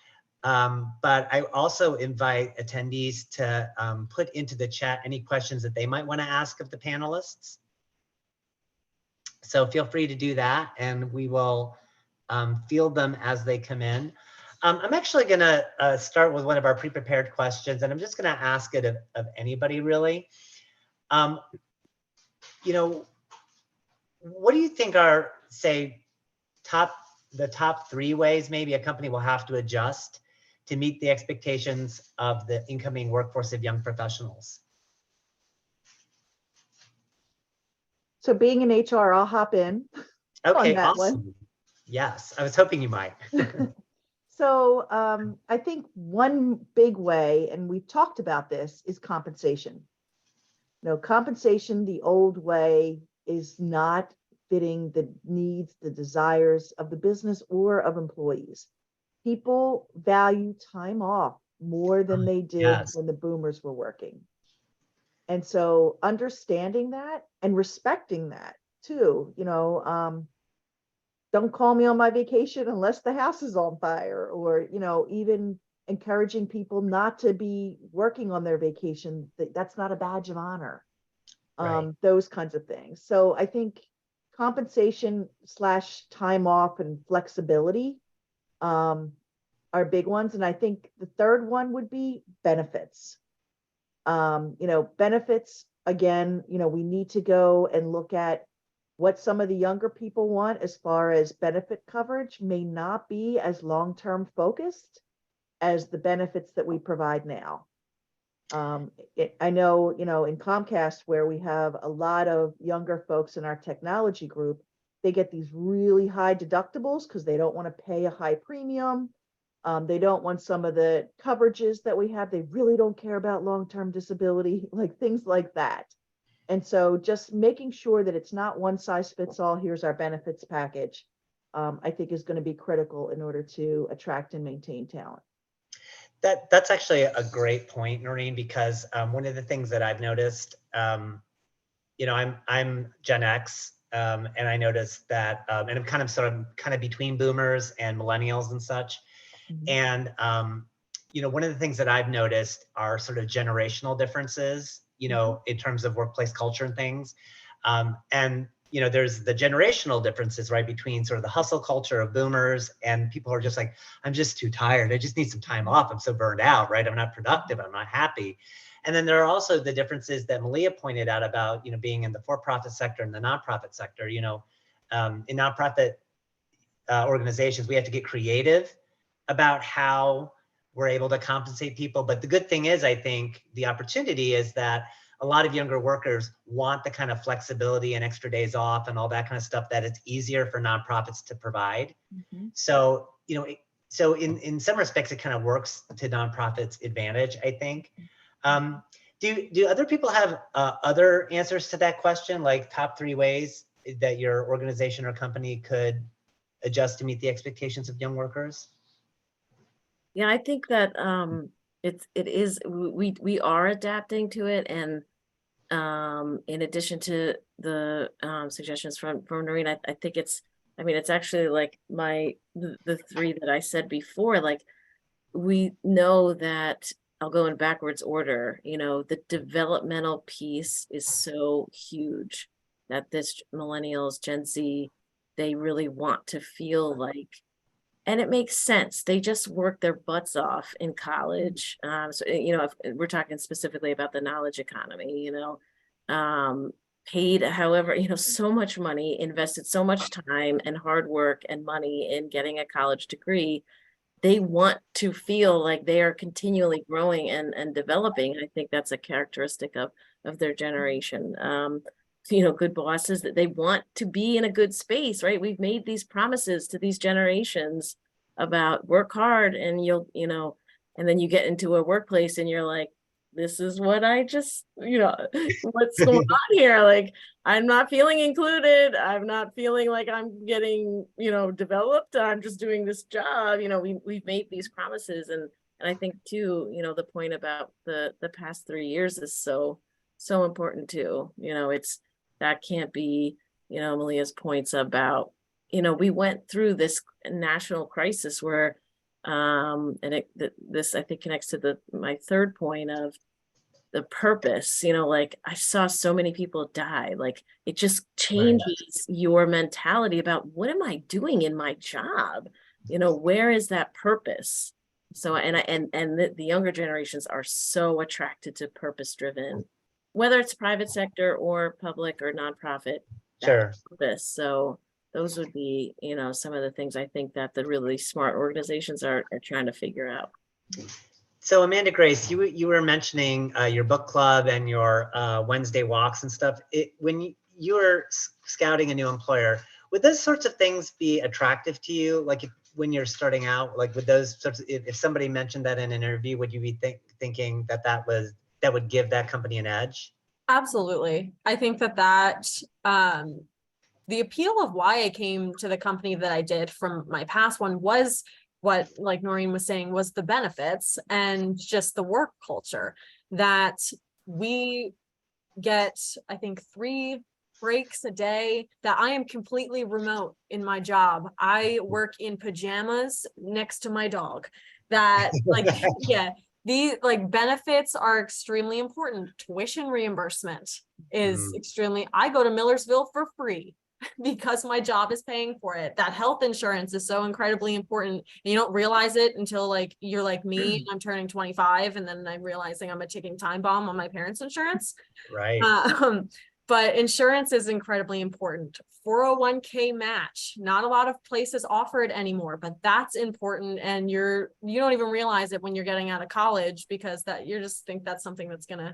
but I also invite attendees to put into the chat any questions that they might want to ask of the panelists. So feel free to do that, and we will field them as they come in. I'm actually going to start with one of our pre-prepared questions, and I'm just going to ask it of anybody, really. What do you think are, say, the top 3 ways maybe a company will have to adjust to meet the expectations of the incoming workforce of young professionals? So being in HR, I'll hop in. Okay, that awesome. one. Yes, I was hoping you might. So I think one big way, and we've talked about this, is compensation. Compensation the old way is not fitting the needs, the desires of the business or of employees. People value time off more than they did Yes. when the boomers were working. And so understanding that and respecting that too, don't call me on my vacation unless the house is on fire, or, even encouraging people not to be working on their vacation. That's not a badge of honor. Right. Those kinds of things. So I think compensation / time off and flexibility are big ones. And I think the third one would be benefits. Benefits, again, we need to go and look at what some of the younger people want as far as benefit coverage may not be as long-term focused as the benefits that we provide now. I know, in Comcast, where we have a lot of younger folks in our technology group, they get these really high deductibles because they don't want to pay a high premium. They don't want some of the coverages that we have. They really don't care about long-term disability, like things like that. And so just making sure that it's not one size fits all, here's our benefits package, I think is going to be critical in order to attract and maintain talent. That's actually a great point, Norene, because one of the things that I've noticed, I'm Gen X, and I noticed that, and I'm kind of between boomers and millennials and such. Mm-hmm. And one of the things that I've noticed are sort of generational differences, in terms of workplace culture and things. And there's the generational differences, right, between sort of the hustle culture of boomers and people who are just like, I'm just too tired. I just need some time off. I'm so burned out, right? I'm not productive. I'm not happy. And then there are also the differences that Malia pointed out about, being in the for-profit sector and the nonprofit sector. In nonprofit organizations, we have to get creative about how we're able to compensate people. But the good thing is, I think the opportunity is that a lot of younger workers want the kind of flexibility and extra days off and all that kind of stuff that it's easier for nonprofits to provide. Mm-hmm. So, so in some respects, it kind of works to nonprofits' advantage, I think. Do other people have other answers to that question, like top 3 ways that your organization or company could adjust to meet the expectations of young workers? Yeah, I think that we are adapting to it, and in addition to the suggestions from Norene, I think it's actually like the 3 that I said before. Like, we know that, I'll go in backwards order, the developmental piece is so huge that this millennials, Gen Z, they really want to feel like, and it makes sense. They just work their butts off in college. So, if we're talking specifically about the knowledge economy, paid, however, so much money, invested so much time and hard work and money in getting a college degree. They want to feel like they are continually growing and developing. I think that's a characteristic of their generation. Good bosses, that they want to be in a good space, right? We've made these promises to these generations about work hard, and and then you get into a workplace and you're like, this is what I just, what's going on here? Like, I'm not feeling included. I'm not feeling like I'm getting, developed. I'm just doing this job. We've made these promises. And I think too, the point about the past 3 years is so important too. That can't be, Malia's points about, we went through this national crisis where, this I think connects to my third point of the purpose. Like, I saw so many people die. Like, it just changes your mentality about, what am I doing in my job? Where is that purpose? So, and the younger generations are so attracted to purpose-driven, whether it's private sector or public or nonprofit. Sure. Purpose. So those would be, some of the things I think that the really smart organizations are trying to figure out. So AmandaGrace, you were mentioning your book club and your Wednesday walks and stuff. When you were scouting a new employer, would those sorts of things be attractive to you? Like when you're starting out, like with those sorts of, if somebody mentioned that in an interview, would you be thinking that would give that company an edge? Absolutely. I think that the appeal of why I came to the company that I did from my past one was what, like Norene was saying, was the benefits and just the work culture that we get, I think, 3 breaks a day, that I am completely remote in my job. I work in pajamas next to my dog. That like, yeah, these like benefits are extremely important. Tuition reimbursement is extremely, I go to Millersville for free because my job is paying for it. That health insurance is so incredibly important. And you don't realize it until like you're like me, I'm turning 25 and then I'm realizing I'm a ticking time bomb on my parents' insurance. Right. But insurance is incredibly important. 401k match, not a lot of places offer it anymore, but that's important. And you don't even realize it when you're getting out of college, because that you just think that's something that's going to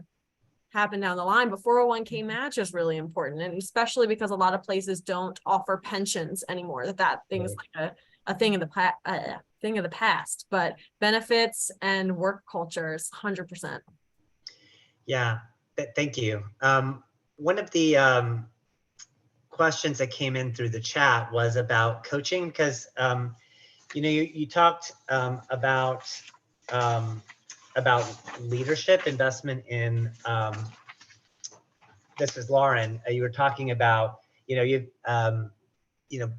happen down the line. But 401k match is really important. And especially because a lot of places don't offer pensions anymore, that thing is like a thing in the past, but benefits and work culture is 100%. Yeah, thank you. One of the questions that came in through the chat was about coaching, because you talked about leadership investment in. This is Lauren. You were talking about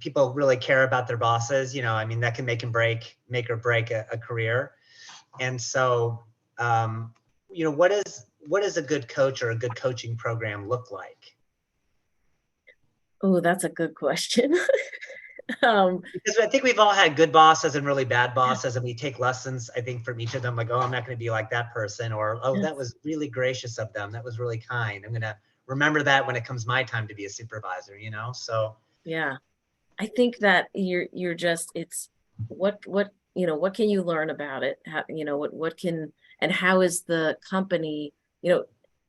people really care about their bosses. I mean, that can make or break a career. And so what does a good coach or a good coaching program look like? Oh, that's a good question. Because I think we've all had good bosses and really bad bosses, and we take lessons, I think, from each of them, like, oh, I'm not going to be like that person, or, oh, that was really gracious of them. That was really kind. I'm going to remember that when it comes my time to be a supervisor, so. Yeah, I think that you're just, it's what can you learn about it? How, what can, and how is the company,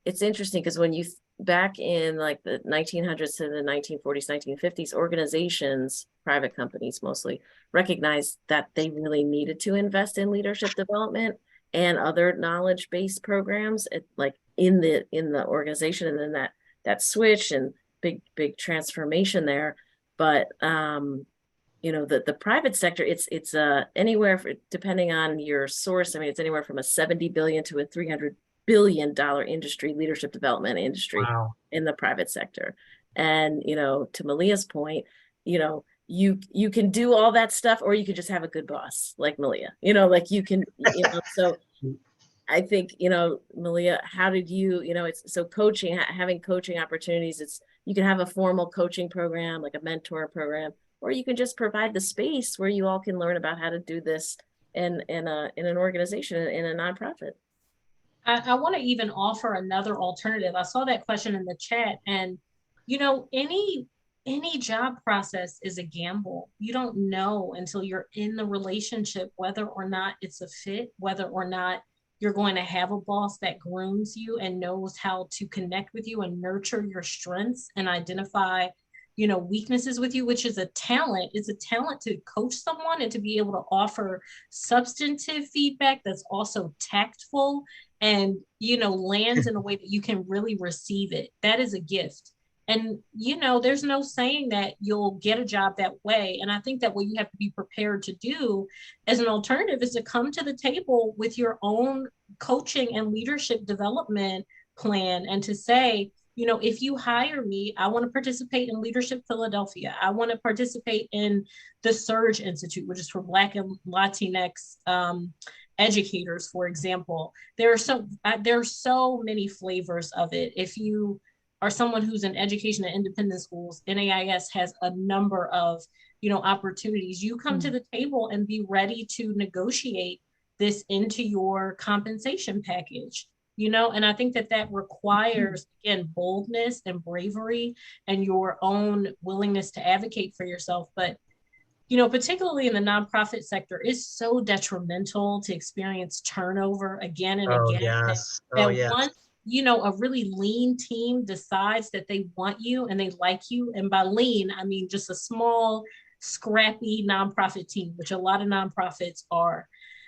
it's interesting because when you back in like the 1900s to the 1940s, 1950s, organizations, private companies mostly, recognized that they really needed to invest in leadership development and other knowledge-based programs like in the organization, and then that switch and big transformation there. But the private sector, it's anywhere depending on your source. I mean, it's anywhere from a $70 billion to a $300 billion industry, leadership development industry. Wow. In the private sector. And to Malia's point, you can do all that stuff, or you could just have a good boss like Malia. Like you can, so I think, Malia, how did you, it's so coaching, having coaching opportunities, you can have a formal coaching program, like a mentor program, or you can just provide the space where you all can learn about how to do this in an organization, in a nonprofit. I want to even offer another alternative. I saw that question in the chat, and any job process is a gamble. You don't know until you're in the relationship whether or not it's a fit, whether or not you're going to have a boss that grooms you and knows how to connect with you and nurture your strengths and identify weaknesses with you, which is a talent. It's a talent to coach someone and to be able to offer substantive feedback that's also tactful and lands in a way that you can really receive it. That is a gift. And there's no saying that you'll get a job that way. And I think that what you have to be prepared to do as an alternative is to come to the table with your own coaching and leadership development plan, and to say, if you hire me, I want to participate in Leadership Philadelphia. I want to participate in the Surge Institute, which is for Black and Latinx educators, for example. There are so many flavors of it. If you are someone who's in education at independent schools, NAIS has a number of opportunities. You come to the table and be ready to negotiate this into your compensation package. And I think that requires, again, boldness and bravery and your own willingness to advocate for yourself. But you know, particularly in the nonprofit sector, is so detrimental to experience turnover again and Oh, again. yes. Oh, That yes. once, you know, a really lean team decides that they want you and they like you, and by lean, I mean just a small, scrappy nonprofit team, which a lot of nonprofits are.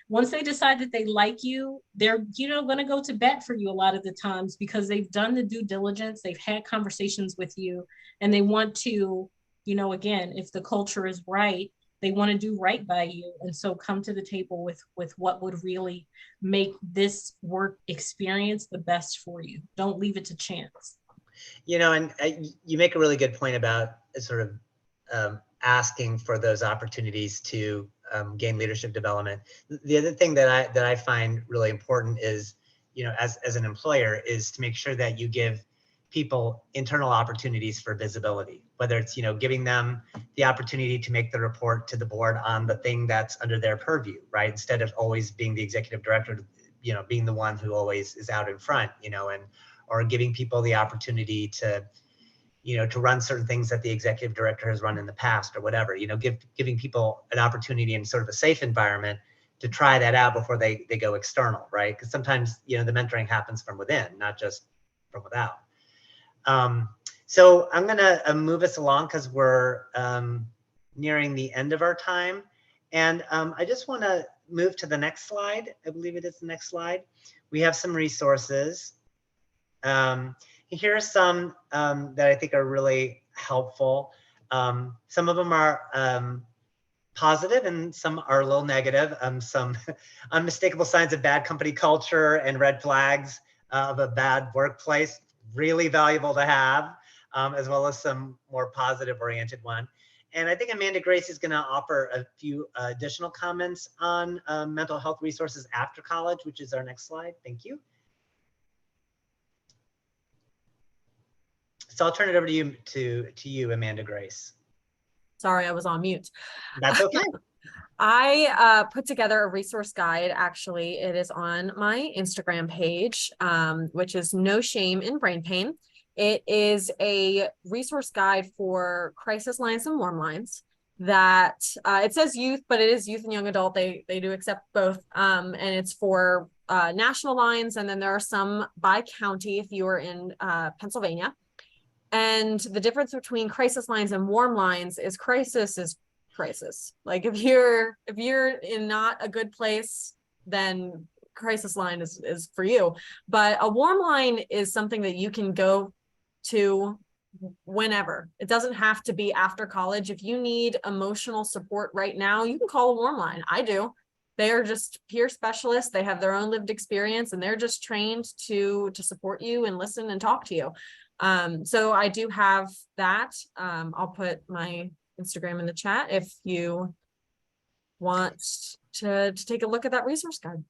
Once they decide that they like you, they're, you know, going to go to bat for you a lot of the times because they've done the due diligence, they've had conversations with you, and they want to, you know, again, if the culture is right, they want to do right by you. And so come to the table with what would really make this work experience the best for you. Don't leave it to chance. You know, and you make a really good point about sort of asking for those opportunities to gain leadership development. The other thing that I find really important is, you know, as an employer, is to make sure that you give people internal opportunities for visibility, whether it's, you know, giving them the opportunity to make the report to the board on the thing that's under their purview, right? Instead of always being the executive director, you know, being the one who always is out in front, you know, and, or giving people the opportunity to, you know, to run certain things that the executive director has run in the past or whatever, you know, giving people an opportunity in sort of a safe environment to try that out before they go external, right? Because sometimes, you know, the mentoring happens from within, not just from without. So I'm gonna move us along because we're nearing the end of our time. And I just wanna move to the next slide. I believe it is the next slide. We have some resources. Here are some that I think are really helpful. Some of them are positive and some are a little negative. Some unmistakable signs of bad company culture and red flags of a bad workplace, really valuable to have, as well as some more positive oriented one. And I think AmandaGrace is going to offer a few additional comments on mental health resources after college, which is our next slide. Thank you. So I'll turn it over to you, AmandaGrace. Sorry, I was on mute. That's okay. I put together a resource guide. Actually, it is on my Instagram page, which is No Shame in Brain Pain. It is a resource guide for crisis lines and warm lines that it says youth, but it is youth and young adult. They do accept both. And it's for national lines. And then there are some by county if you are in Pennsylvania. And the difference between crisis lines and warm lines is crisis. Like if you're in not a good place, then crisis line is for you. But a warm line is something that you can go to whenever. It doesn't have to be after college. If you need emotional support right now, you can call a warm line. I do. They are just peer specialists. They have their own lived experience and they're just trained to support you and listen and talk to you. So I do have that. I'll put my Instagram in the chat if you want to take a look at that resource guide.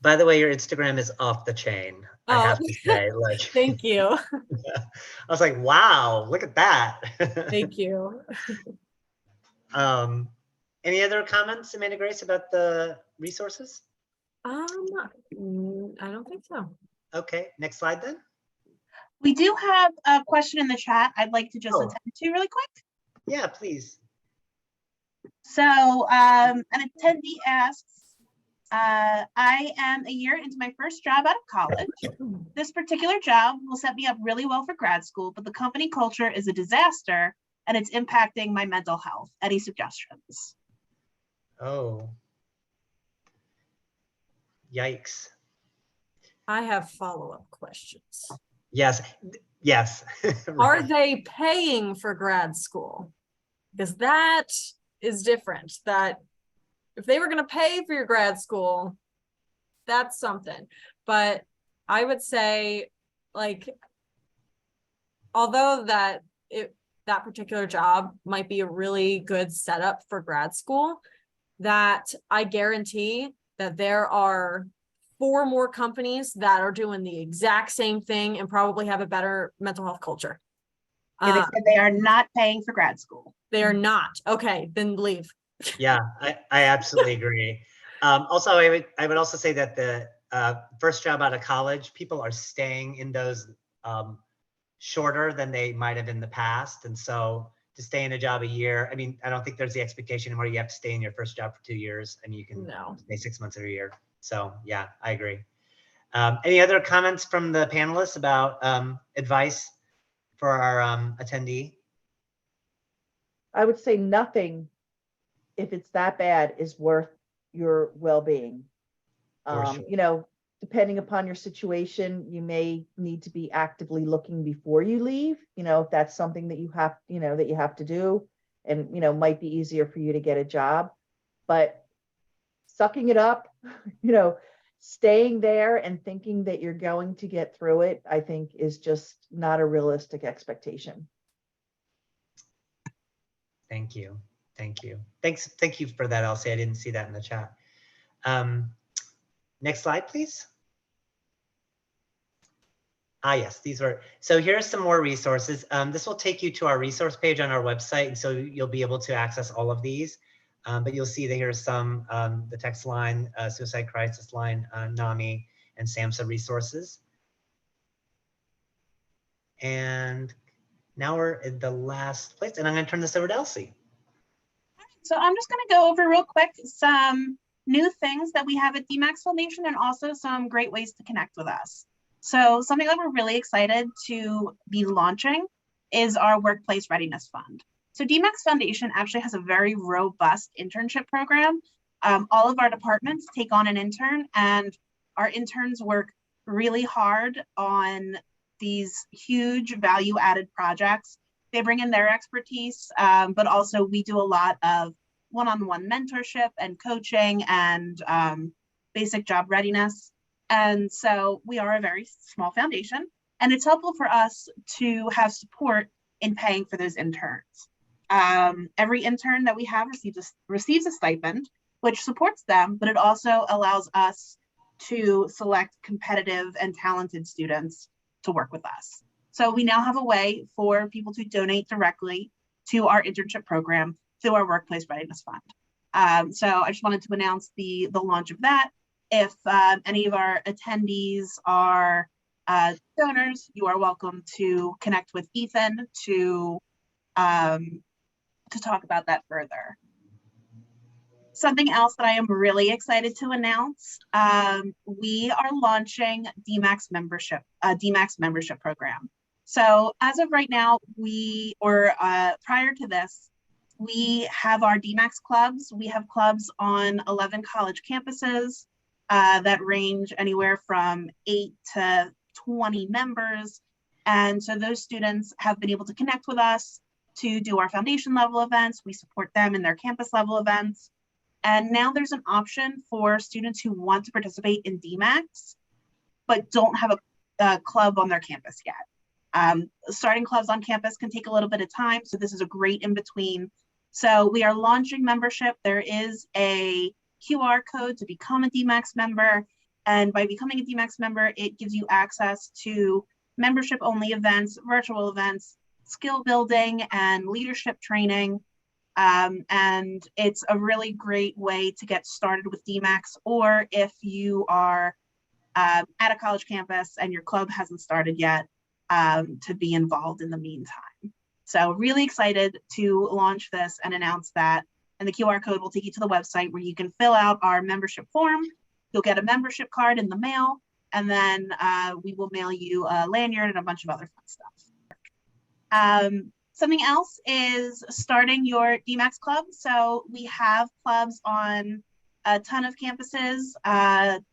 By the way, your Instagram is off the chain. Oh, I have to say, like, thank you. I was like, wow, look at that. Thank you. Any other comments, AmandaGrace, about the resources? I don't think so. Okay, next slide then. We do have a question in the chat I'd like to just attend to really quick. Yeah, please. So an attendee asks, I am a year into my first job out of college. This particular job will set me up really well for grad school, but the company culture is a disaster and it's impacting my mental health. Any suggestions? Oh. Yikes. I have follow-up questions. Yes, yes. Are they paying for grad school? Because that is different. That if they were going to pay for your grad school, that's something. But I would say, like, although that particular job might be a really good setup for grad school, that I guarantee that there are 4 more companies that are doing the exact same thing and probably have a better mental health culture. Yeah, they said they are not paying for grad school. They are not. Okay, then leave. Yeah, I absolutely agree. Also, I would also say that the first job out of college, people are staying in those shorter than they might have in the past. And so to stay in a job a year. I mean, I don't think there's the expectation anymore. You have to stay in your first job for 2 years. I mean, you can No. stay 6 months or a year. So yeah, I agree. Any other comments from the panelists about advice for our attendee? I would say nothing, if it's that bad, is worth your well-being. For sure. You know, depending upon your situation, you may need to be actively looking before you leave. You know, if that's something that you have, you know, that you have to do, and, you know, might be easier for you to get a job. But sucking it up, you know, staying there and thinking that you're going to get through it, I think is just not a realistic expectation. Thank you. Thank you. Thank you for that, Elsie. I didn't see that in the chat. Next slide, please. Yes, these were, so here's some more resources. This will take you to our resource page on our website, and so you'll be able to access all of these. But you'll see that here's some, the text line, suicide crisis line, NAMI, and SAMHSA resources. And now we're at the last place, and I'm going to turn this over to Elsie. So I'm just going to go over real quick some new things that we have at DMAX Foundation, and also some great ways to connect with us. So something that we're really excited to be launching is our Workplace Readiness Fund. So DMAX Foundation actually has a very robust internship program. All of our departments take on an intern, and our interns work really hard on these huge value-added projects. They bring in their expertise, but also we do a lot of one-on-one mentorship and coaching and basic job readiness. And so we are a very small foundation, and it's helpful for us to have support in paying for those interns. Every intern that we have receives a stipend, which supports them, but it also allows us to select competitive and talented students to work with us. So we now have a way for people to donate directly to our internship program through our Workplace Readiness Fund. So I just wanted to announce the launch of that. If any of our attendees are donors, you are welcome to connect with Ethan to talk about that further. Something else that I am really excited to announce, we are launching DMAX membership program. So as of right now, prior to this, we have our DMAX clubs. We have clubs on 11 college campuses that range anywhere from 8 to 20 members. And so those students have been able to connect with us to do our foundation level events. We support them in their campus level events. And now there's an option for students who want to participate in DMAX, but don't have a club on their campus yet. Starting clubs on campus can take a little bit of time, so this is a great in-between. So we are launching membership. There is a QR code to become a DMAX member, and by becoming a DMAX member, it gives you access to membership-only events, virtual events, skill building, and leadership training. And it's a really great way to get started with DMAX, or if you are at a college campus and your club hasn't started yet, to be involved in the meantime. So really excited to launch this and announce that. And the QR code will take you to the website where you can fill out our membership form. You'll get a membership card in the mail, and then we will mail you a lanyard and a bunch of other fun stuff. Something else is starting your DMAX club. So we have clubs on a ton of campuses,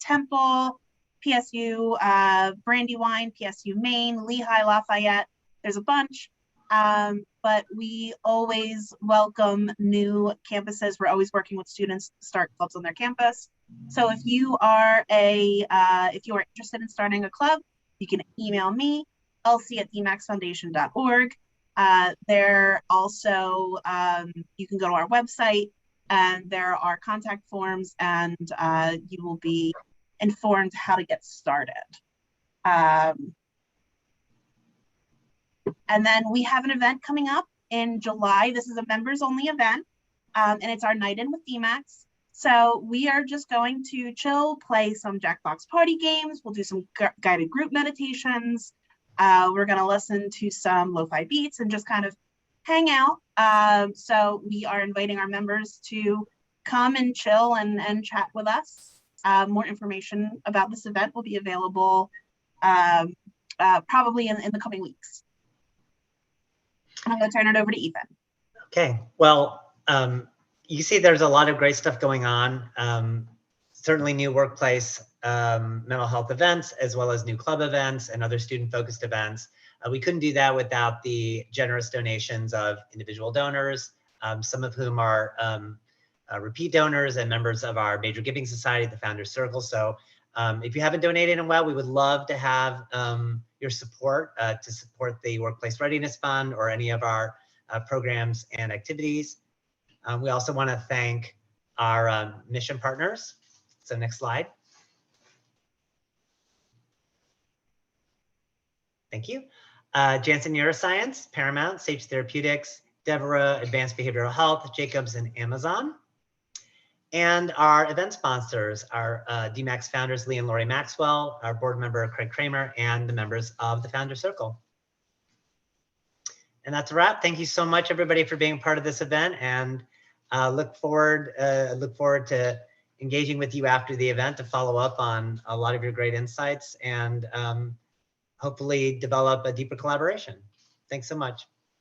Temple, PSU, Brandywine, PSU Maine, Lehigh, Lafayette. There's a bunch, but we always welcome new campuses. We're always working with students to start clubs on their campus. So if you are interested in starting a club, you can email me, elsie@dmaxfoundation.org. There also, you can go to our website, and there are contact forms, and you will be informed how to get started. And then we have an event coming up in July. This is a members only event, and it's our night in with DMAX. So we are just going to chill, play some Jackbox party games. We'll do some guided group meditations. We're going to listen to some lo-fi beats and just kind of hangout. So we are inviting our members to come and chill and chat with us. More information about this event will be available probably in the coming weeks. I'm going to turn it over to Ethan. Okay, well, you see there's a lot of great stuff going on. Certainly new workplace mental health events, as well as new club events and other student-focused events. We couldn't do that without the generous donations of individual donors, some of whom are repeat donors and members of our major giving society, the Founders Circle. So if you haven't donated in a while, we would love to have your support to support the Workplace Readiness Fund or any of our programs and activities. We also want to thank our mission partners. So next slide. Thank you. Janssen Neuroscience, Paramount, Sage Therapeutics, Devora, Advanced Behavioral Health, Jacobs, and Amazon. And our event sponsors are DMAX founders, Lee and Lori Maxwell, our board member, Craig Kramer, and the members of the Founders Circle. And that's a wrap. Thank you so much, everybody, for being part of this event, and look forward to engaging with you after the event to follow up on a lot of your great insights and hopefully develop a deeper collaboration. Thanks so much.